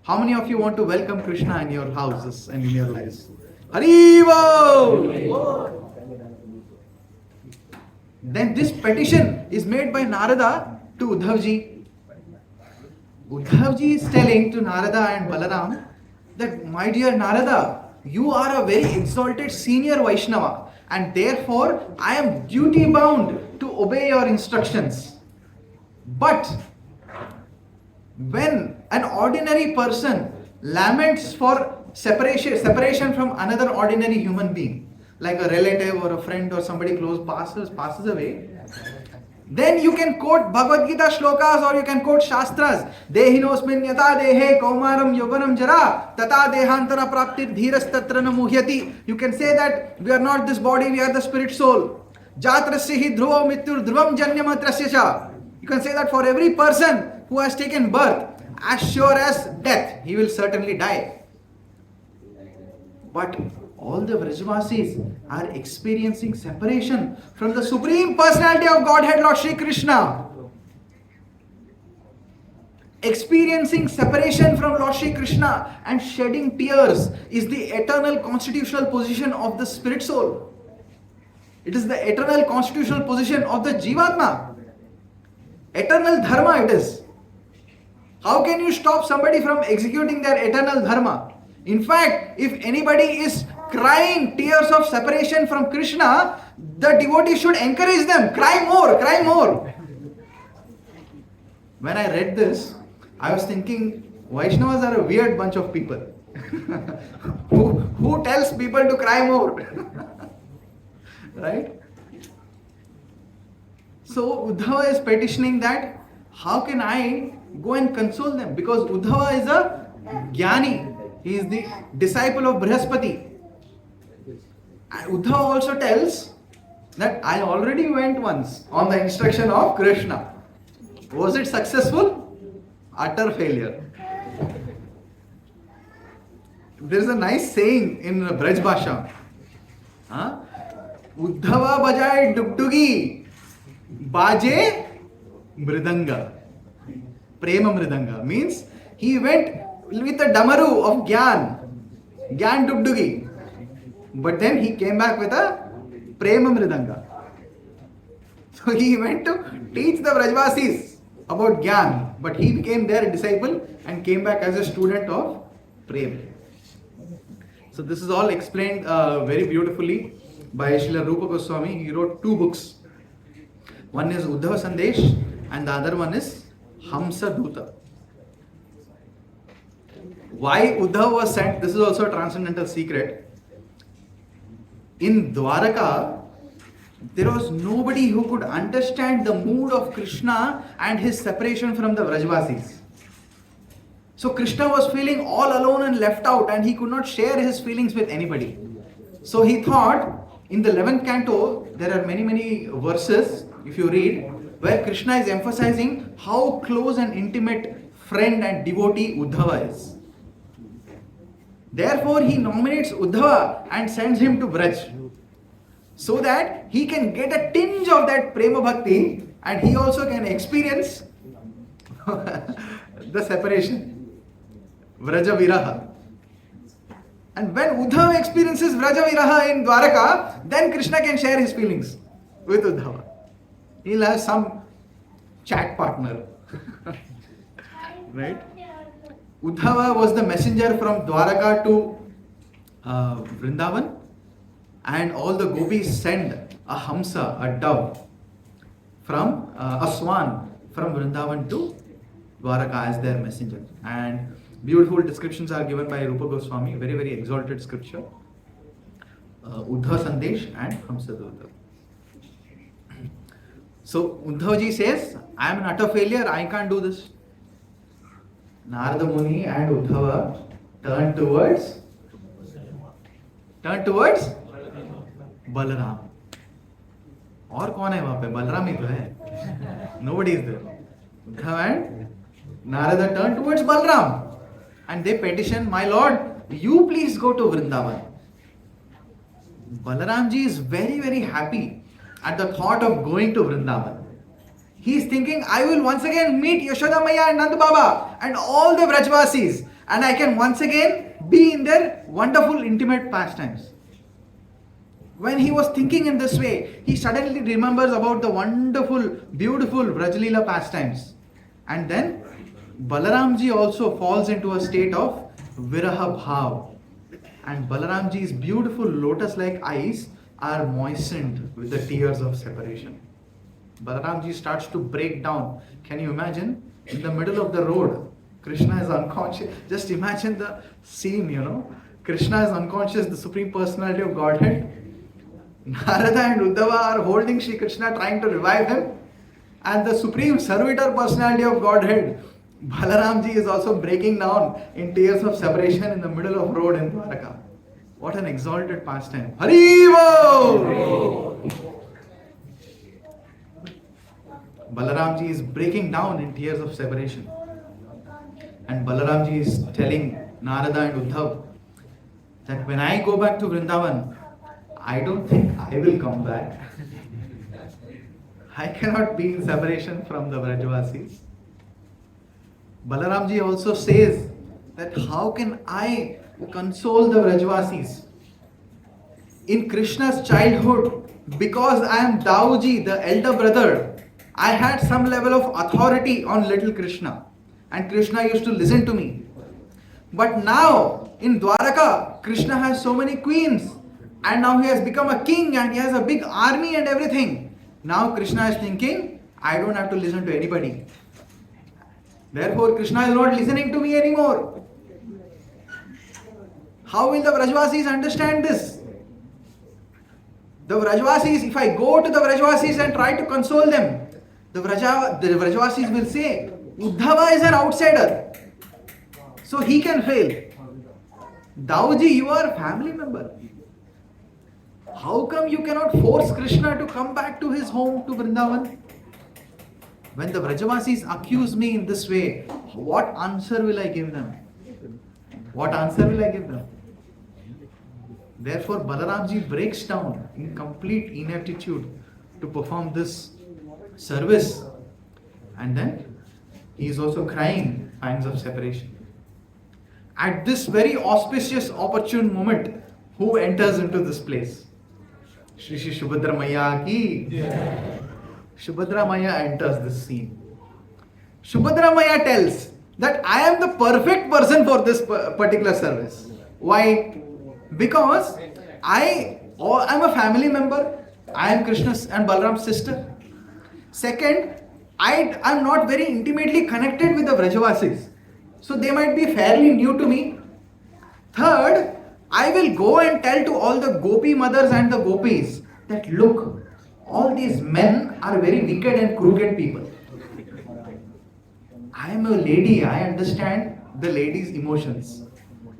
How many of you want to welcome Krishna in your houses and in your lives? Haribo! Then this petition is made by Narada to Uddhavji. Uddhavji is telling to Narada and Balaram that, my dear Narada, you are a very exalted senior Vaishnava and therefore I am duty bound to obey your instructions. But when an ordinary person laments for separation from another ordinary human being, like a relative or a friend or somebody close passes away, then you can quote Bhagavad Gita shlokas or you can quote Shastras. Dehinosmin yata dehe kaumaram yoganam jara tata dehantara praptir dhiras tatra na muhyati. You can say that we are not this body, we are the spirit soul. Jatrasya hi dhruva mityur dhruvam janyamatrasya cha. You can say that for every person who has taken birth, as sure as death, he will certainly die. But all the Vrajavasis are experiencing separation from the Supreme Personality of Godhead, Lord Shri Krishna. Experiencing separation from Lord Shri Krishna and shedding tears is the eternal constitutional position of the spirit soul. It is the eternal constitutional position of the Jivatma. Eternal dharma it is. How can you stop somebody from executing their eternal dharma? In fact, if anybody is crying tears of separation from Krishna, the devotee should encourage them. Cry more, cry more. When I read this, I was thinking, Vaishnavas are a weird bunch of people. who tells people to cry more? Right? So Uddhava is petitioning that, how can I go and console them? Because Uddhava is a Jnani. He is the disciple of Brihaspati. And Uddhava also tells that I already went once on the instruction of Krishna. Was it successful? Utter failure. There is a nice saying in Braj Bhasha. Huh? Uddhava bajaye dugdugi, baje mridanga. Prema mridanga means he went with the damaru of Gyan dugdugi. But then he came back with a prema mridanga. So he went to teach the Vrajvasis about Gyan, but he became their disciple and came back as a student of Prem. So this is all explained very beautifully by Srila Rupa Goswami. He wrote 2 books. One is Uddhava Sandesh and the other one is Hamsa Duta. Why Uddhava was sent? This is also a transcendental secret. In Dwaraka, there was nobody who could understand the mood of Krishna and his separation from the Vrajvasis. So Krishna was feeling all alone and left out, and he could not share his feelings with anybody. So he thought, in the 11th canto, there are many verses, if you read, where Krishna is emphasizing how close and intimate friend and devotee Uddhava is. Therefore, he nominates Uddhava and sends him to Braj, so that he can get a tinge of that Prema Bhakti and he also can experience the separation. Vraja Viraha. And when Uddhava experiences Vraja Viraha in Dwaraka, then Krishna can share his feelings with Uddhava. He'll have some chat partner. Right? Uddhava was the messenger from Dwaraka to Vrindavan, and all the gopis send a hamsa, a dove, from a swan from Vrindavan to Dwaraka as their messenger. And beautiful descriptions are given by Rupa Goswami, very exalted scripture. Uddhava Sandesh and Hamsa Duta. So Uddhavaji says, I am an utter failure, I can't do this. Narada Muni and Uddhava turn towards Balaram. और कौन है वहां पे? बलराम ही तो है. Nobody is there. Uddhava and Narada turn towards Balaram and they petition, my lord, you please go to Vrindavan. Balaramji is very happy at the thought of going to Vrindavan. He is thinking, I will once again meet Yashoda Maya and Nand Baba and all the Vrajvasis, and I can once again be in their wonderful intimate pastimes. When he was thinking in this way, he suddenly remembers about the wonderful, beautiful Vrajlila pastimes. And then Balaramji also falls into a state of Viraha Bhav. And Balaramji's beautiful lotus-like eyes are moistened with the tears of separation. Balaramji starts to break down. Can you imagine? In the middle of the road, Krishna is unconscious. Just imagine the scene, Krishna is unconscious, the Supreme Personality of Godhead. Narada and Uddhava are holding Shri Krishna, trying to revive him. And the Supreme Servitor Personality of Godhead, Balaramji, is also breaking down in tears of separation in the middle of road in Dwaraka. What an exalted pastime. Haribo! Balaramji is breaking down in tears of separation. And Balaramji is telling Narada and Uddhav that when I go back to Vrindavan, I don't think I will come back. I cannot be in separation from the Vrajvasis. Balaramji also says that how can I console the Vrajvasis? In Krishna's childhood, because I am Dauji, the elder brother, I had some level of authority on little Krishna. And Krishna used to listen to me. But now, in Dwaraka, Krishna has so many queens. And now he has become a king and he has a big army and everything. Now Krishna is thinking, I don't have to listen to anybody. Therefore, Krishna is not listening to me anymore. How will the Vrajvasis understand this? The Vrajvasis, if I go to the Vrajvasis and try to console them, the Vrajvasis will say, Uddhava is an outsider, so he can fail. Dauji, you are a family member. How come you cannot force Krishna to come back to his home to Vrindavan? When the Vrajavasis accuse me in this way, what answer will I give them? What answer will I give them? Therefore, Balaramji breaks down in complete ineptitude to perform this service. And then he is also crying pangs of separation. At this very auspicious, opportune moment, who enters into this place? Shri Shri Subhadra Maya ki. Yeah. Subhadra Maya enters this scene. Subhadra Maya tells that I am the perfect person for this particular service. Why? Because I am a family member. I am Krishna's and Balaram's sister. Second, I am not very intimately connected with the Vrajavasis. So they might be fairly new to me. Third, I will go and tell to all the Gopi mothers and the Gopis that look, all these men are very wicked and crooked people. I am a lady, I understand the lady's emotions.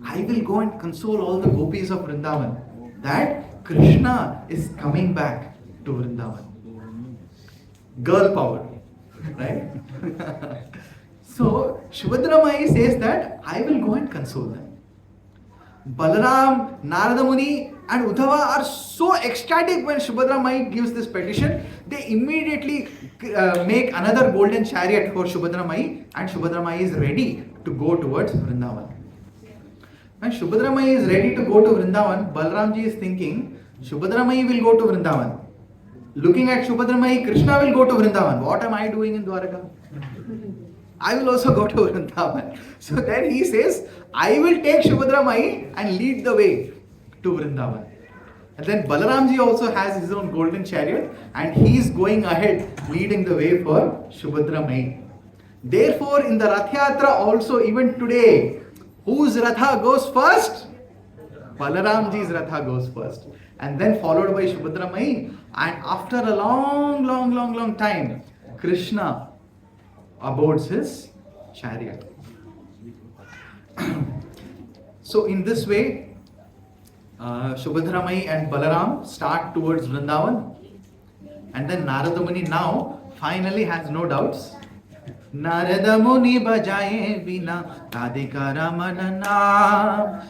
I will go and console all the Gopis of Vrindavan that Krishna is coming back to Vrindavan. Girl power, right? So, Subhadra Mai says that I will go and console them. Balaram, Narada Muni and Uddhava are so ecstatic when Subhadra Mai gives this petition. They immediately make another golden chariot for Subhadra Mai, and Subhadra Mai is ready to go towards Vrindavan. When Subhadra Mai is ready to go to Vrindavan, Balaramji is thinking, Subhadra Mai will go to Vrindavan. Looking at Subhadra Mai, Krishna will go to Vrindavan. What am I doing in Dwaraka? I will also go to Vrindavan. So then he says, I will take Subhadra Mai and lead the way to Vrindavan. And then Balaramji also has his own golden chariot and he is going ahead leading the way for Subhadra Mai. Therefore, in the Ratha Yatra also, even today, whose Ratha goes first? Balaramji's Ratha goes first. And then followed by Subhadra Mai. And after a long time, Krishna aboards his chariot. So in this way, Subhadra Mai and Balaram start towards Vrindavan. And then Narada Muni now finally has no doubts. Narada Muni bajaye vina Radhika Ramana naam.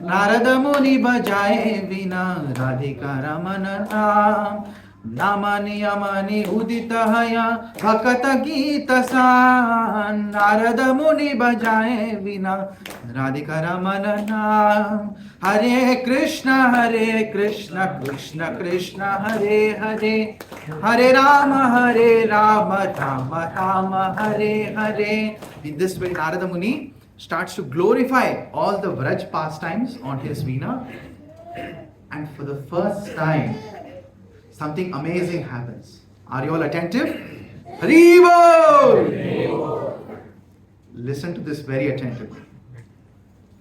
Narada Muni bajaye vina Radhika Ramana naam. Namani Yamani Uditahaya Bhakata Gita San. Narada Muni bajaye vina Radhika Ramana naam. Hare Krishna, Krishna Krishna, Hare Hare. Hare Rama, Rama Rama, Hare Hare. In this way, Narada Muni starts to glorify all the Vraj pastimes on his veena. And for the first time, something amazing happens. Are you all attentive? Haribol! Listen to this very attentively.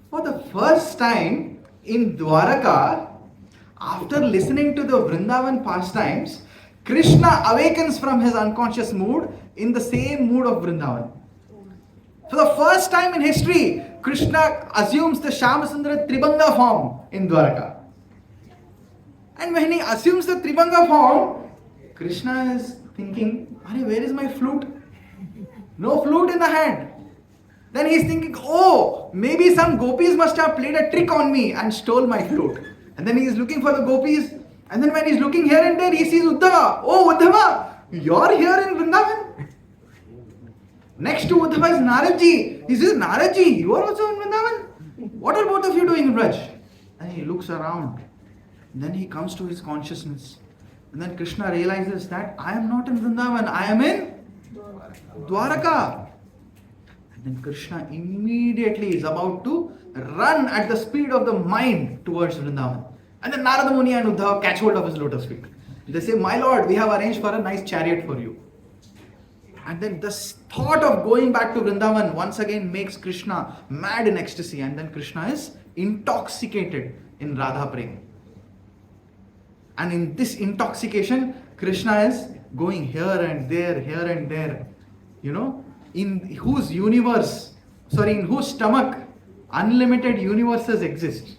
For the first time in Dwaraka, after listening to the Vrindavan pastimes, Krishna awakens from his unconscious mood in the same mood of Vrindavan. For the first time in history, Krishna assumes the Shyamasundara Tribanga form in Dwaraka. And when he assumes the Tribanga form, Krishna is thinking, where is my flute? No flute in the hand. Then he is thinking, oh, maybe some gopis must have played a trick on me and stole my flute. And then he is looking for the gopis. And then when he is looking here and there, he sees Uddhava. Oh, Uddhava, you're here in Vrindavan. Next to Uddhava is Naradji. He says, Naradji, you are also in Vrindavan? What are both of you doing in Vraj? And he looks around. And then he comes to his consciousness. And then Krishna realizes that I am not in Vrindavan, I am in Dwaraka. And then Krishna immediately is about to run at the speed of the mind towards Vrindavan. And then Narada Muni and Uddhava catch hold of his lotus feet. They say, my lord, we have arranged for a nice chariot for you. And then this thought of going back to Vrindavan once again makes Krishna mad in ecstasy. And then Krishna is intoxicated in Radha Prem. And in this intoxication, Krishna is going here and there, in whose stomach unlimited universes exist.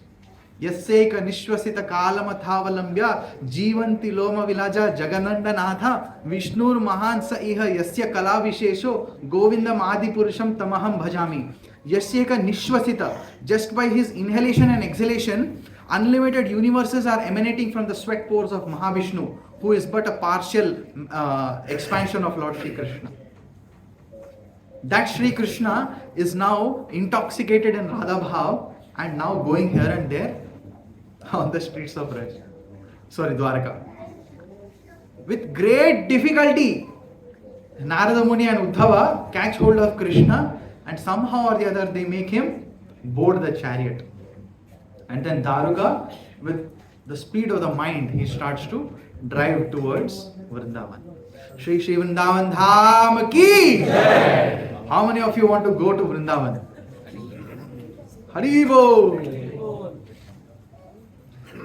Yasseka nishwasita kalamathavalambya jivanti loma vilaja jaganandanatha vishnur mahan sa iha yasya kala vishesho govindam adi purusham tamaham bhajami Yasyeka Nishvasita. Just by his inhalation and exhalation, unlimited universes are emanating from the sweat pores of Mahavishnu, who is but a partial expansion of Lord Shri Krishna. That Shri Krishna is now intoxicated in Radha Bhav and now going here and there on the streets of Dwaraka. With great difficulty, Narada Muni and Uddhava catch hold of Krishna, and somehow or the other they make him board the chariot. And then Daruka, with the speed of the mind, he starts to drive towards Vrindavan. Shri Shri Vrindavan Dham ki Jai. How many of you want to go to Vrindavan? Hari Bol.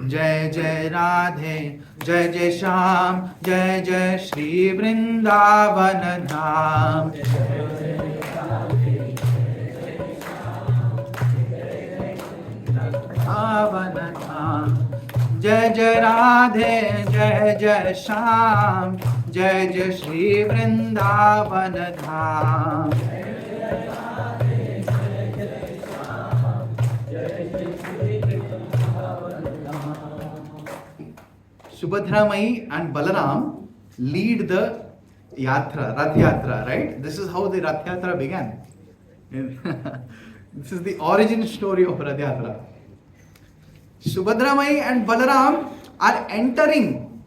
Jai Jai Radhe, Jai Jai Shyam, Jai Jai Shri Vrindavan Dham. Jai Jai Radhe, Jai Jai Shyam, Jai Jai Shri Vrindavan Dham. Subhadra Mai and Balaram lead the Yatra, Rath Yatra, right? This is how the Rath Yatra began. This is the origin story of Rath Yatra. Subhadra Mai and Balaram are entering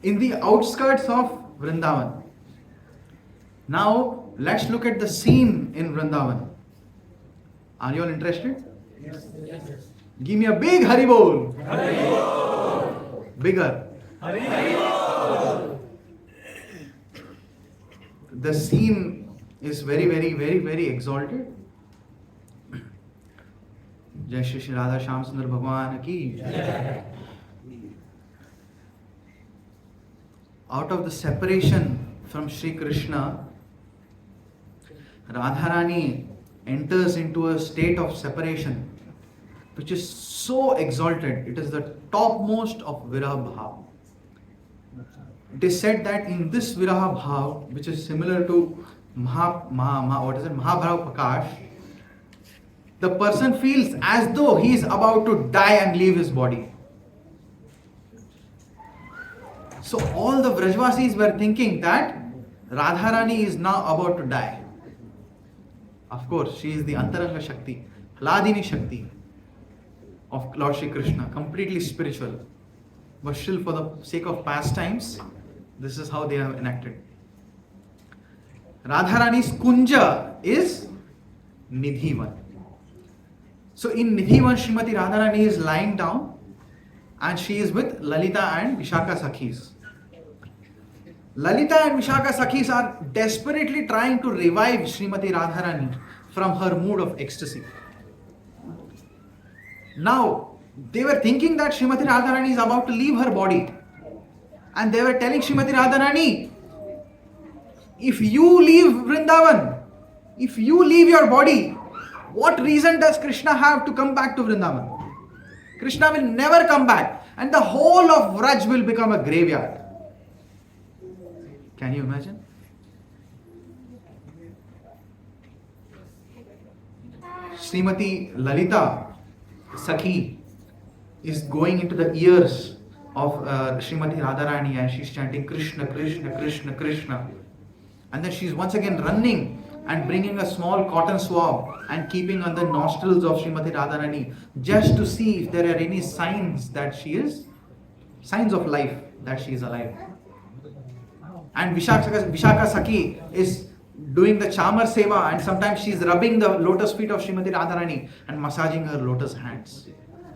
in the outskirts of Vrindavan. Now, let's look at the scene in Vrindavan. Are you all interested? Yes. Give me a big Hari Bol. Hari Bol. Bigger. Hari Bol. The scene is very, very, very, very exalted. Jai Shri Shri Radha Shyam Sundar Bhagwan ki Jai. Out of the separation from Shri Krishna, Radharani enters into a state of separation which is so exalted. It is the topmost of Viraha Bhav. It is said that in this Viraha Bhav, which is similar to Mahabharata Prakash, the person feels as though he is about to die and leave his body. So all the Vrajvasis were thinking that Radharani is now about to die. Of course, she is the Antaranga Shakti, Hladini Shakti of Lord Shri Krishna, completely spiritual. But still, for the sake of pastimes, this is how they have enacted. Radharani's Kunja is Nidhivan. So in Nidhivan, Srimati Radharani is lying down and she is with Lalita and Vishaka Sakhis. Lalita and Vishaka Sakhis are desperately trying to revive Srimati Radharani from her mood of ecstasy. Now, they were thinking that Srimati Radharani is about to leave her body. And they were telling Srimati Radharani, if you leave Vrindavan, if you leave your body, what reason does Krishna have to come back to Vrindavan? Krishna will never come back and the whole of Vraj will become a graveyard. Can you imagine? Srimati Lalita Sakhi is going into the ears of Srimati Radharani and she's chanting Krishna, Krishna, Krishna, Krishna. And then she's once again running and bringing a small cotton swab and keeping on the nostrils of Srimati Radharani just to see if there are any signs that she is, signs of life, that she is alive. And Vishaka Sakhi is doing the Chamar Seva and sometimes she is rubbing the lotus feet of Srimati Radharani and massaging her lotus hands.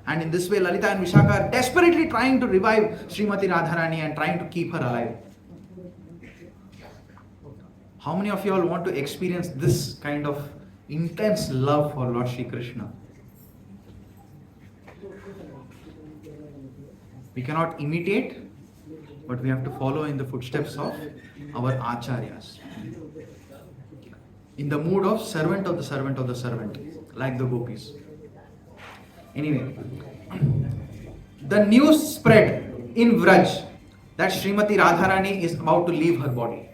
And in this way, Lalita and Vishaka are desperately trying to revive Srimati Radharani and trying to keep her alive. How many of you all want to experience this kind of intense love for Lord Shri Krishna? We cannot imitate, but we have to follow in the footsteps of our acharyas. In the mood of servant of the servant of the servant, like the gopis. Anyway, the news spread in Vraj that Srimati Radharani is about to leave her body.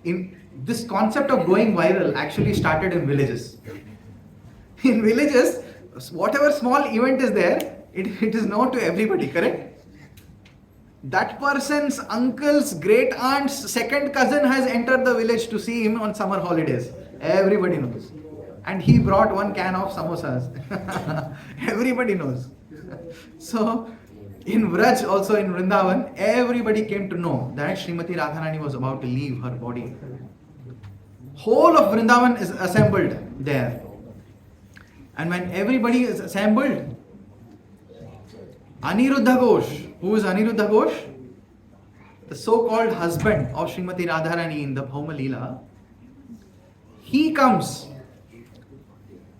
in this concept of going viral actually started in villages. In villages, whatever small event is there, it is known to everybody, correct? That person's uncle's great aunt's second cousin has entered the village to see him on summer holidays. Everybody knows. And he brought one can of samosas. Everybody knows. So, in Vraj, also in Vrindavan, everybody came to know that Srimati Radharani was about to leave her body. Whole of Vrindavan is assembled there. And when everybody is assembled, Aniruddha Ghosh, who is Aniruddha Ghosh? The so-called husband of Srimati Radharani in the Bhauma Leela, he comes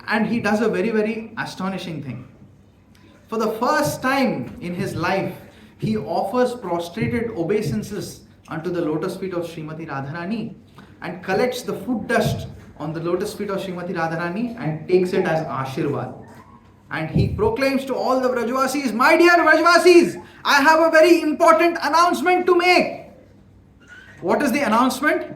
and he does a very, very astonishing thing. For the first time in his life, he offers prostrated obeisances unto the lotus feet of Srimati Radharani and collects the foot dust on the lotus feet of Srimati Radharani and takes it as Ashirvad. And he proclaims to all the Vrajvasis, my dear Vrajvasis, I have a very important announcement to make. What is the announcement?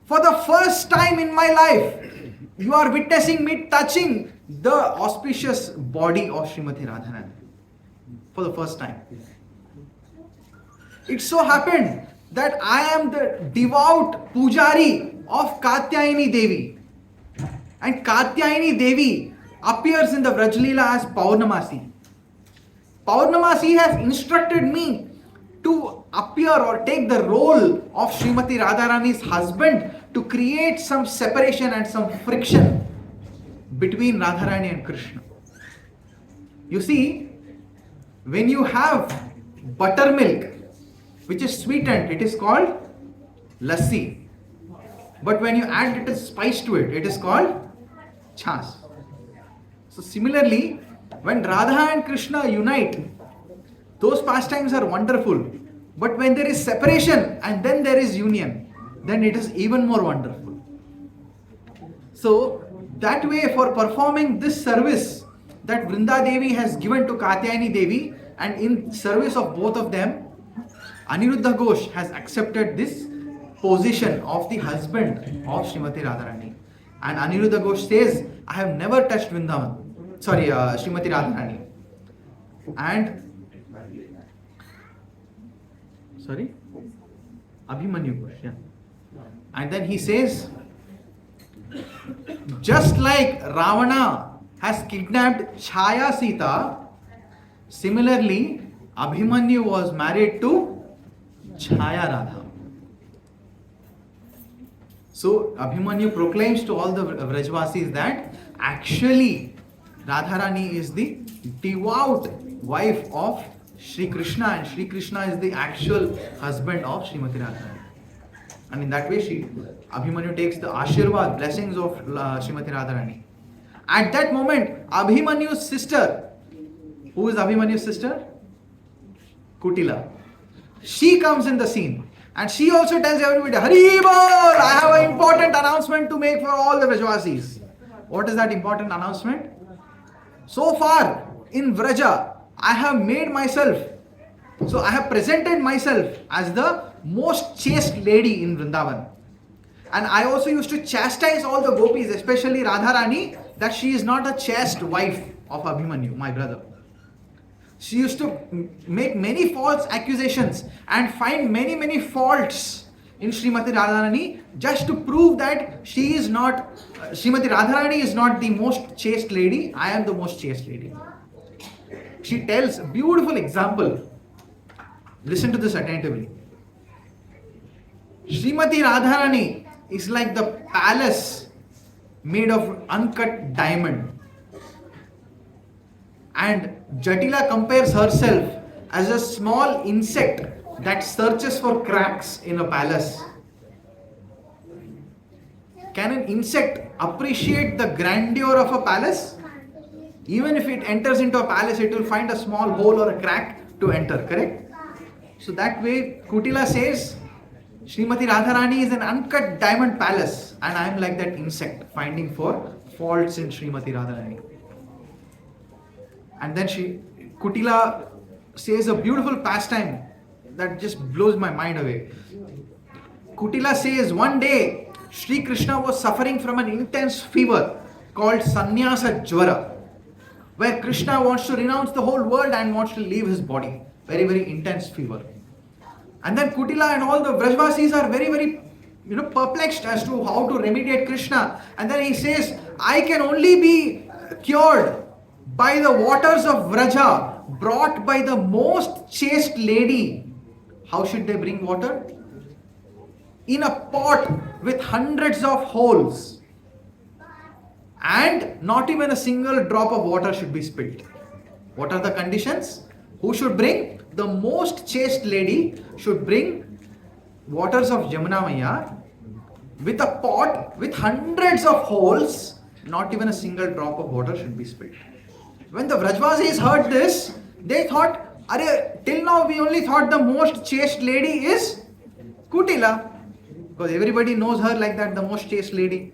For the first time in my life, you are witnessing me touching the auspicious body of Srimati Radharani. For the first time. It so happened that I am the devout pujari of Katyayani Devi. And Katyayani Devi appears in the Vraj Leela as Paurnamasi. Paurnamasi has instructed me to appear or take the role of Srimati Radharani's husband to create some separation and some friction between Radharani and Krishna. You see, when you have buttermilk, which is sweetened, it is called lassi. But when you add little spice to it, it is called chas. So similarly, when Radha and Krishna unite, those pastimes are wonderful. But when there is separation and then there is union, then it is even more wonderful. So that way, for performing this service that Vrinda Devi has given to Katyayani Devi, and in service of both of them, Aniruddha Ghosh has accepted this position of the husband of Srimati Radharani. And Aniruddha Ghosh says, I have never touched Srimati Radharani. And Abhimanyu Ghosh, yeah. And then he says, just like Ravana has kidnapped Chhaya Sita, similarly Abhimanyu was married to Chhaya Radha. So Abhimanyu proclaims to all the Vrajvasis that actually Radharani is the devout wife of Sri Krishna, and Sri Krishna is the actual husband of Srimati Radharani. And in that way, Abhimanyu takes the Ashirvad, blessings of Srimati Radharani. At that moment, Abhimanyu's sister, who is Abhimanyu's sister? Kutila. She comes in the scene. And she also tells everybody, Hari Bol, I have an important announcement to make for all the Vrajvasis. What is that important announcement? So far, in Vraja, I have made myself, so I have presented myself as the most chaste lady in Vrindavan. And I also used to chastise all the gopis, especially Radharani, that she is not a chaste wife of Abhimanyu, my brother. She used to make many false accusations and find many faults in Srimati Radharani just to prove that she is not, Srimati Radharani is not the most chaste lady, I am the most chaste lady. She tells a beautiful example. Listen to this attentively. Srimati Radharani is like the palace made of uncut diamond. And Jatila compares herself as a small insect that searches for cracks in a palace. Can an insect appreciate the grandeur of a palace? Even if it enters into a palace, it will find a small hole or a crack to enter, correct? So that way, Kutila says, Srimati Radharani is an uncut diamond palace, and I am like that insect, finding for faults in Srimati Radharani. And then Kutila says a beautiful pastime that just blows my mind away. Kutila says one day Sri Krishna was suffering from an intense fever called Sannyasa Jvara, where Krishna wants to renounce the whole world and wants to leave his body. Very, very intense fever. And then Kutila and all the Vrajvasis are very, very perplexed as to how to remediate Krishna. And then he says, I can only be cured by the waters of Vraja brought by the most chaste lady. How should they bring water? In a pot with hundreds of holes. And not even a single drop of water should be spilled. What are the conditions? Who should bring? The most chaste lady should bring waters of Jamuna Maya with a pot with hundreds of holes. Not even a single drop of water should be spilled. When the Vrajvasis heard this, they thought, till now we only thought the most chaste lady is Kutila. Because everybody knows her like that, the most chaste lady.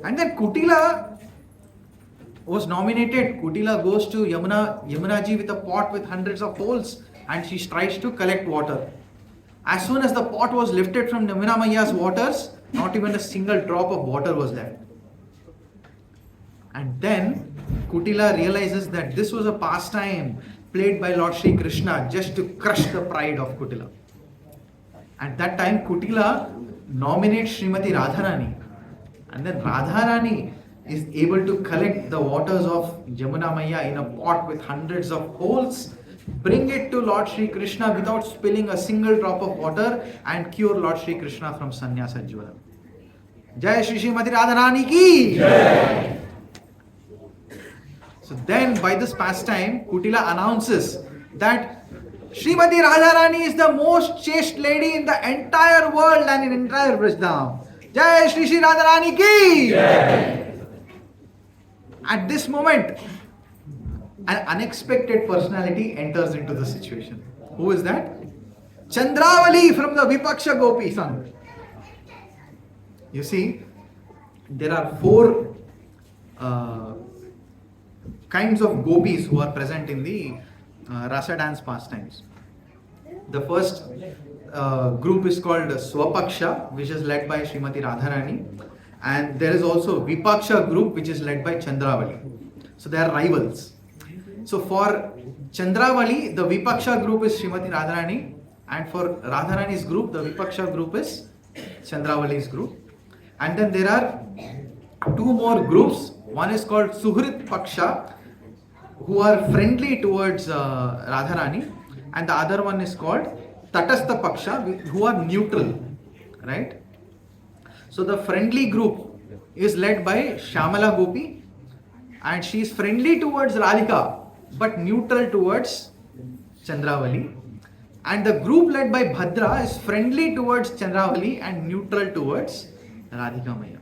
And then Kutila was nominated. Kutila goes to Yamunaji with a pot with hundreds of holes and she tries to collect water. As soon as the pot was lifted from Yamuna Maya's waters, not even a single drop of water was left. And then Kutila realizes that this was a pastime played by Lord Sri Krishna just to crush the pride of Kutila. At that time, Kutila nominates Srimati Radharani. And then Radharani is able to collect the waters of Jamuna Maya in a pot with hundreds of holes, bring it to Lord Sri Krishna without spilling a single drop of water and cure Lord Sri Krishna from Sannyasa Jvara. Jai Shri Srimati Radharani ki! Jai! So then by this pastime, Kutila announces that Srimati Radharani is the most chaste lady in the entire world and in entire Vrajadham. Jai Shri Shri Radharani ki! Jai! At this moment, an unexpected personality enters into the situation. Who is that? Chandravali from the Vipaksha Gopi Sangh. You see, there are four kinds of gopis who are present in the rasa dance pastimes. The first group is called Swapaksha, which is led by Srimati Radharani, and there is also Vipaksha group, which is led by Chandravali. So they are rivals. So for Chandravali, the Vipaksha group is Srimati Radharani, and for Radharani's group, the Vipaksha group is Chandravali's group. And then there are two more groups. One is called Suhrit Paksha, who are friendly towards Radharani, and the other one is called Tatastha Paksha, who are neutral, right? So the friendly group is led by Shyamala Gopi, and she is friendly towards Radhika, but neutral towards Chandravali. And the group led by Bhadra is friendly towards Chandravali and neutral towards Radhika Maya.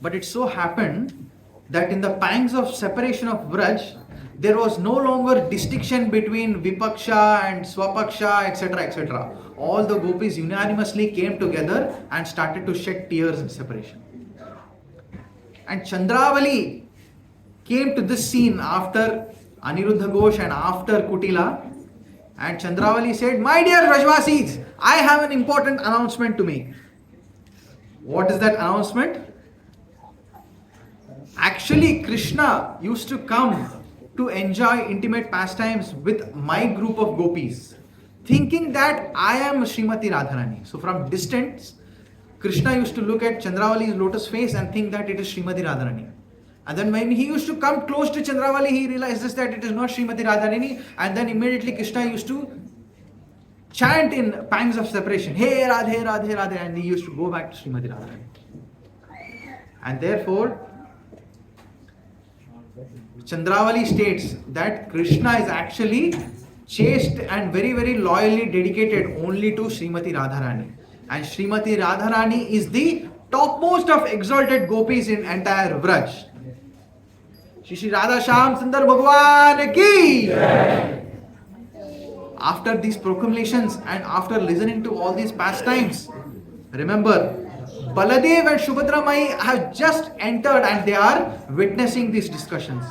But it so happened that in the pangs of separation of Vraj, there was no longer distinction between Vipaksha and Swapaksha, etc., etc. All the gopis unanimously came together and started to shed tears in separation. And Chandravali came to this scene after Aniruddha Ghosh and after Kutila. And Chandravali said, "My dear Vrajvasis, I have an important announcement to make." What is that announcement? Actually, Krishna used to come to enjoy intimate pastimes with my group of gopis, thinking that I am Srimati Radharani. So from distance, Krishna used to look at Chandravali's lotus face and think that it is Srimati Radharani. And then when he used to come close to Chandravali, he realizes that it is not Srimati Radharani, and then immediately Krishna used to chant in pangs of separation, "Hey Radhe, Radhe, Radhe," and he used to go back to Srimati Radharani. And therefore, Chandravali states that Krishna is actually chaste and very, very loyally dedicated only to Srimati Radharani. And Srimati Radharani is the topmost of exalted gopis in entire Vraj. Shri Shri Radha Shyam Sundar Bhagwan ki! Yeah. After these proclamations and after listening to all these pastimes, remember, Baladev and Subhadra Mai have just entered and they are witnessing these discussions.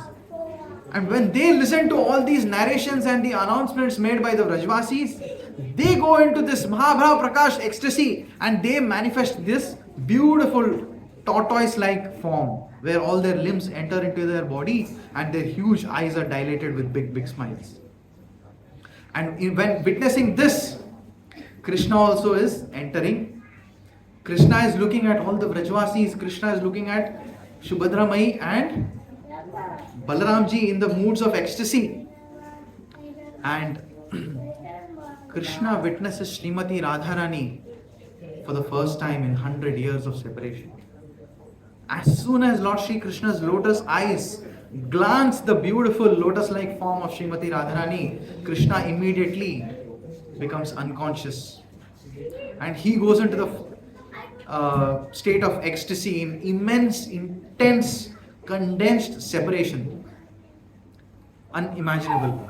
And when they listen to all these narrations and the announcements made by the Vrajvasis, they go into this Mahabhav Prakash ecstasy and they manifest this beautiful tortoise-like form where all their limbs enter into their body and their huge eyes are dilated with big, big smiles. And when witnessing this, Krishna also is entering. Krishna is looking at all the Vrajvasis. Krishna is looking at Subhadra Mai and Balaramji in the moods of ecstasy. And Krishna witnesses Srimati Radharani for the first time in 100 years of separation. As soon as Lord Shri Krishna's lotus eyes glance the beautiful lotus-like form of Srimati Radharani, Krishna immediately becomes unconscious. And he goes into the state of ecstasy in immense, intense, condensed separation. Unimaginable.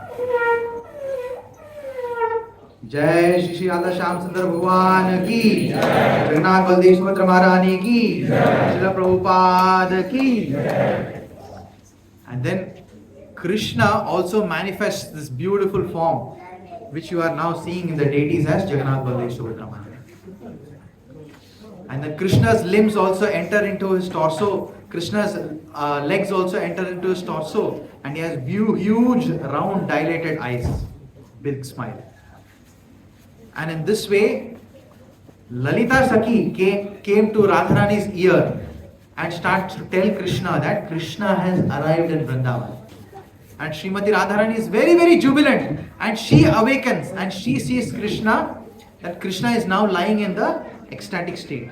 जय श्री श्री राधा श्याम सुंदर भगवान की, जगन्नाथ बलदेव सुभद्रा महारानी की, श्रील प्रभुपाद की. And then Krishna also manifests this beautiful form which you are now seeing in the deities as Jagannath Baladev Subhadra Maharani. And then Krishna's limbs also enter into his torso. Krishna's legs also enter into his torso, and he has huge round dilated eyes, big smile. And in this way, Lalita Sakhi came to Radharani's ear and starts to tell Krishna that Krishna has arrived in Vrindavan. And Srimati Radharani is very, very jubilant, and she awakens and she sees Krishna, that Krishna is now lying in the ecstatic state.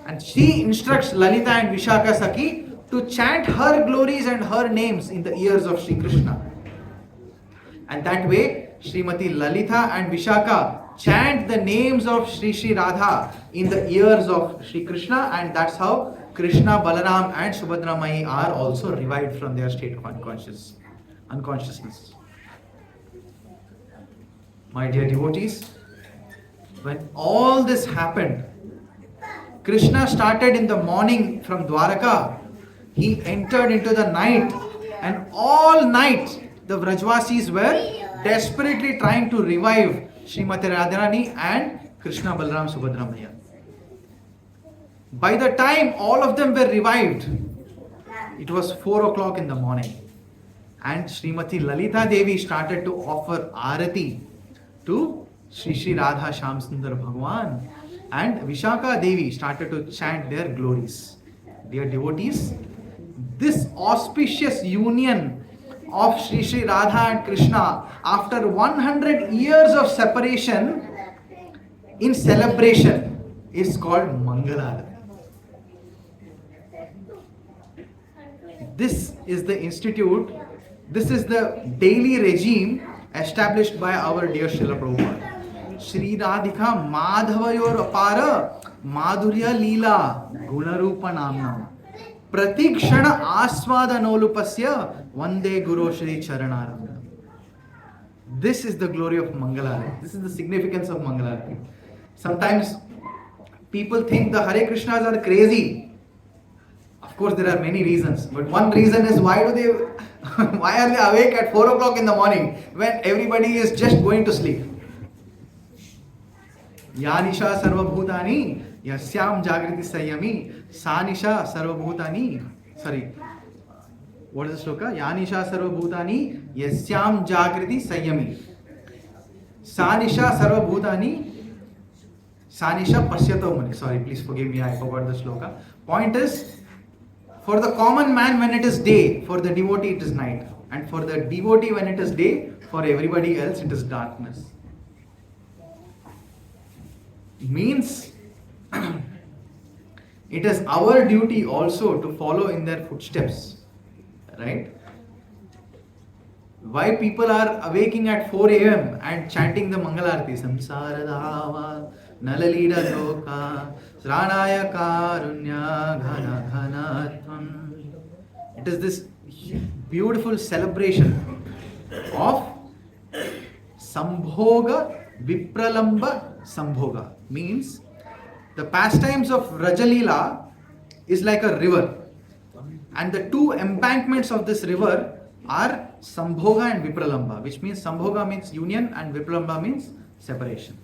And she instructs Lalita and Vishaka Sakhi to chant her glories and her names in the ears of Sri Krishna. And that way, Srimati Lalita and Vishaka chant the names of Sri Sri Radha in the ears of Sri Krishna, and that's how Krishna, Balaram and Subhadra Mai are also revived from their state of unconsciousness. My dear devotees, when all this happened, Krishna started in the morning from Dwaraka. He entered into the night, and all night the Vrajvasis were desperately trying to revive Srimati Radharani and Krishna, Balaram, Subhadra Maya. By the time all of them were revived, it was 4 o'clock in the morning, and Srimati Lalita Devi started to offer Arati to Sri Sri Radha Shyam Sundar Bhagwan, and Vishaka Devi started to chant their glories. Dear devotees, this auspicious union of Sri Sri Radha and Krishna after 100 years of separation in celebration is called Mangalarati. This is the institute, this is the daily regime established by our dear Srila Prabhupada. Shri Radhika Madhavayor Apara Madhurya Leela Gunarupa Namnam Pratikshana Asvadanolupasya Vande Guru Shri Charanaram. This is the glory of Mangalarati. This is the significance of Mangalarati. Sometimes people think the Hare Krishnas are crazy. Of course, there are many reasons, but one reason is why are they awake at 4 o'clock in the morning when everybody is just going to sleep? Yanisha Sarvabhutani Yasyam Jagriti Sayami Sanisha Sarvabhutani. Sorry, what is the sloka? Yanisha Sarvabhutani Yasyam Jagriti Sayami Sanisha Sarvabhutani Sanisha Pasyato Muni. Sorry, please forgive me, I forgot the sloka. Point is, for the common man when it is day, for the devotee it is night. And for the devotee when it is day, for everybody else it is darkness. Means it is our duty also to follow in their footsteps. Right? Why people are awaking at 4 a.m. and chanting the Mangalarati? Samsara Dhava Nalalida Loka Sranaya Karunya Ghana Ghanatvam. It is this beautiful celebration of Sambhoga Vipralamba Sambhoga. Means the pastimes of Rajalila is like a river, and the two embankments of this river are Sambhoga and Vipralamba, which means Sambhoga means union and Vipralamba means separation.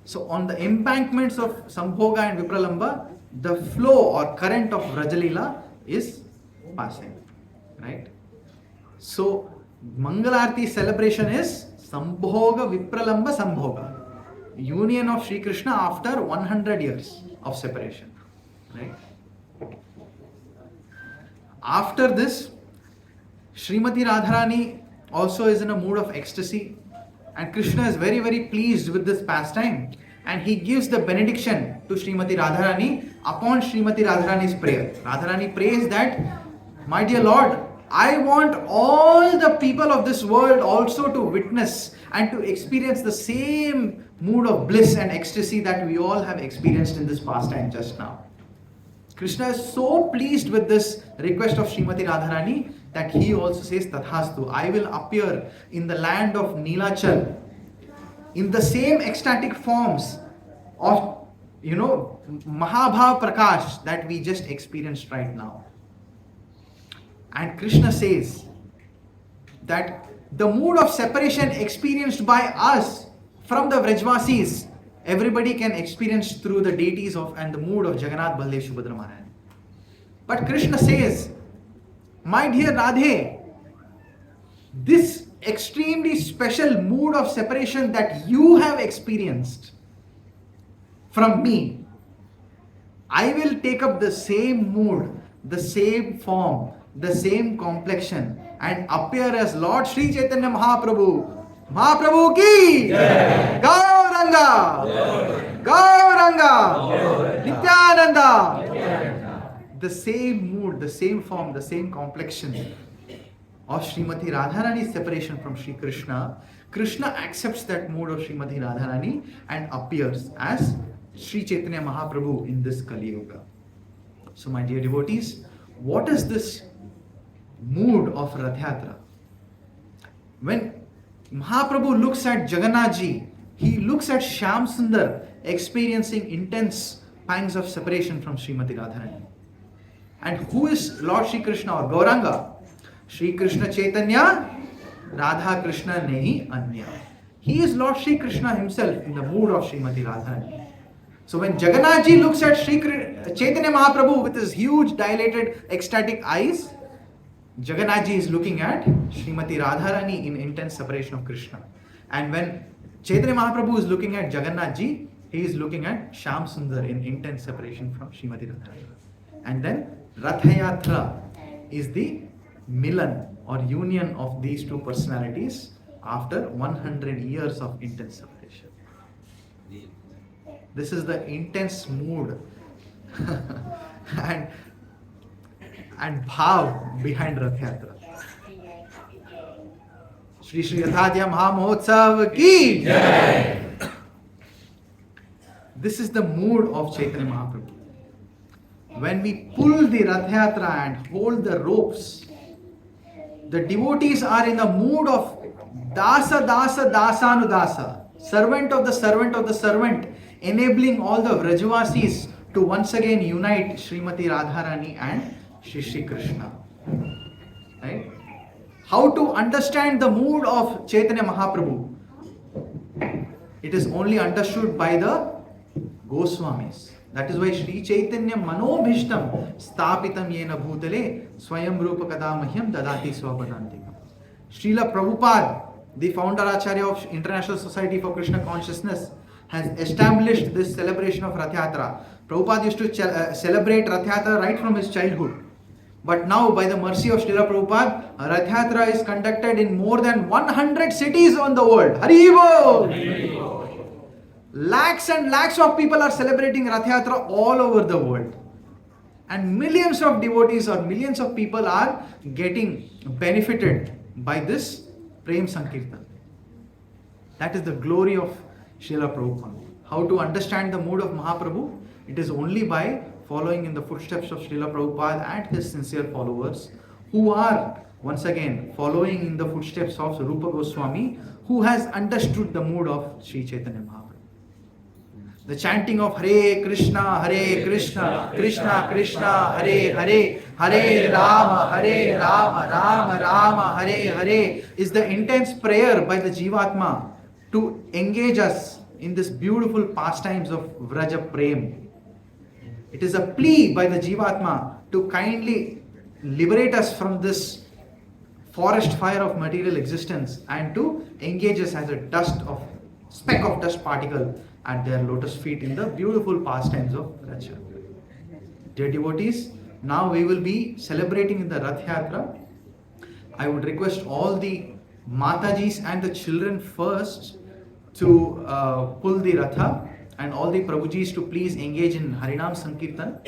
So on the embankments of Sambhoga and Vipralamba, the flow or current of Vrajalila is passing, right? So Mangalarti celebration is Sambhoga Vipralamba Sambhoga, union of Sri Krishna after 100 years of separation, right? After this, Srimati Radharani also is in a mood of ecstasy, and Krishna is very, very pleased with this pastime, and he gives the benediction to Srimati Radharani upon Srimati Radharani's prayer. Radharani prays that, my dear Lord, I want all the people of this world also to witness and to experience the same mood of bliss and ecstasy that we all have experienced in this pastime just now. Krishna is so pleased with this request of Srimati Radharani that he also says, Tathastu, I will appear in the land of Nilachal in the same ecstatic forms of, Mahabhav Prakash that we just experienced right now. And Krishna says that the mood of separation experienced by us from the Vrajvasis, everybody can experience through the deities of and the mood of Jagannath, Baldev, Subhadra Maharani. But Krishna says, my dear Radhe, this extremely special mood of separation that you have experienced from me, I will take up the same mood, the same form, the same complexion and appear as Lord Sri Chaitanya Mahaprabhu. Mahaprabhu ki Jai. Gauranga Gauranga Nitya-dāsa. The same mood, the same form, the same complexion of Srimati Radharani's separation from Sri Krishna. Krishna accepts that mood of Srimati Radharani and appears as Sri Chaitanya Mahaprabhu in this Kali Yuga. So my dear devotees, what is this mood of Rath Yatra? When Mahaprabhu looks at Jagannath Ji, he looks at Shyam Sundar experiencing intense pangs of separation from Srimati Radharani. And who is Lord Sri Krishna or Gauranga? Sri Krishna Chaitanya, Radha Krishna Nehi Anya. He is Lord Sri Krishna himself in the mood of Srimati Radharani. So when Jagannath Ji looks at Sri Chaitanya Mahaprabhu with his huge dilated ecstatic eyes, Jagannath Ji is looking at Srimati Radharani in intense separation of Krishna. And when Chaitanya Mahaprabhu is looking at Jagannath Ji, he is looking at Shyam Sundar in intense separation from Srimati Radharani. And then Ratha Yatra is the Milan or union of these two personalities after 100 years of intense separation. This is the intense mood and bhav behind Rath Yatra. Shri Shri Rathadya Mahamahotsav ki Jai. This is the mood of Chaitanya Mahaprabhu. When we pull the Rath Yatra and hold the ropes, the devotees are in the mood of Dasa Dasa Dasanudasa, servant of the servant of the servant, enabling all the Vrajavasis to once again unite Srimati Radharani and Shri Shri Krishna. Right? How to understand the mood of Chaitanya Mahaprabhu? It is only understood by the Goswamis. That is why Shri Chaitanya Manobhishtam Stapitam Yena Bhutale Swayam Rupa Kadamahyam Dadati Swapadantikam. Srila Prabhupada, the founder Acharya of International Society for Krishna Consciousness, has established this celebration of Rath Yatra. Prabhupada used to celebrate Rath Yatra right from his childhood. But now, by the mercy of Srila Prabhupada, Rath Yatra is conducted in more than 100 cities on the world. Hari Bol! Lakhs and lakhs of people are celebrating Rath Yatra all over the world. And millions of devotees or millions of people are getting benefited by this Prem Sankirtan. That is the glory of Srila Prabhupada. How to understand the mood of Mahaprabhu? It is only by following in the footsteps of Srila Prabhupada and his sincere followers, who are once again following in the footsteps of Rupa Goswami, who has understood the mood of Sri Chaitanya Mahaprabhu. The chanting of Hare Krishna, Krishna Krishna, Hare Hare, Hare Rama, Rama Rama, Hare Hare is the intense prayer by the Jivatma to engage us in this beautiful pastimes of Vraja Prem. It is a plea by the Jivatma to kindly liberate us from this forest fire of material existence and to engage us as a speck of dust particle at their lotus feet in the beautiful pastimes of Vraja. Dear devotees, now we will be celebrating in the Rath Yatra. I would request all the Matajis and the children first to pull the Ratha, and all the Prabhujis to please engage in Harinam Sankirtan,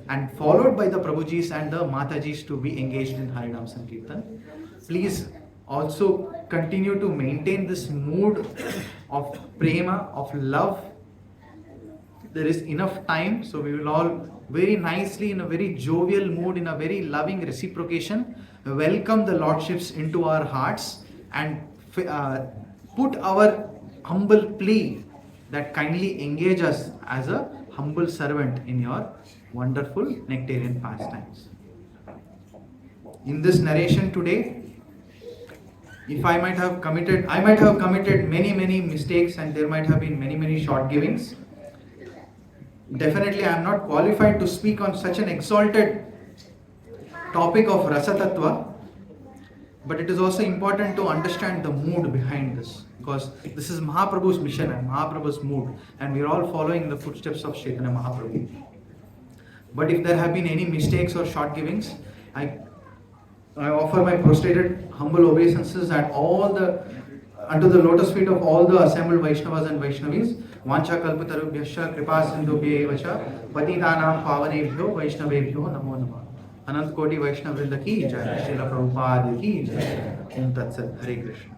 and followed by the Prabhujis and the Matajis to be engaged in Harinam Sankirtan. Please also continue to maintain this mood of prema, of love. There is enough time, so we will all very nicely, in a very jovial mood, in a very loving reciprocation, welcome the Lordships into our hearts and put our humble plea that kindly engage us as a humble servant in your wonderful nectarian pastimes. In this narration today, if I might have committed many mistakes, and there might have been many short givings. Definitely I am not qualified to speak on such an exalted topic of Rasa Tattva, but it is also important to understand the mood behind this, because this is Mahaprabhu's mission and Mahaprabhu's mood, and we are all following the footsteps of Chaitanya Mahaprabhu. But if there have been any mistakes or short givings, I offer my prostrated humble obeisances unto the lotus feet of all the assembled Vaishnavas and Vaishnavis. Vancha kalpatarubhyascha kripa sindhubhyev cha patitanam pavanebhyo Vaishnavebhyo namo namah. Anant Koti Vaishnav Vrinda ki jai, Srila Prabhupada ki jai. Om Tat Sat. Hare Krishna.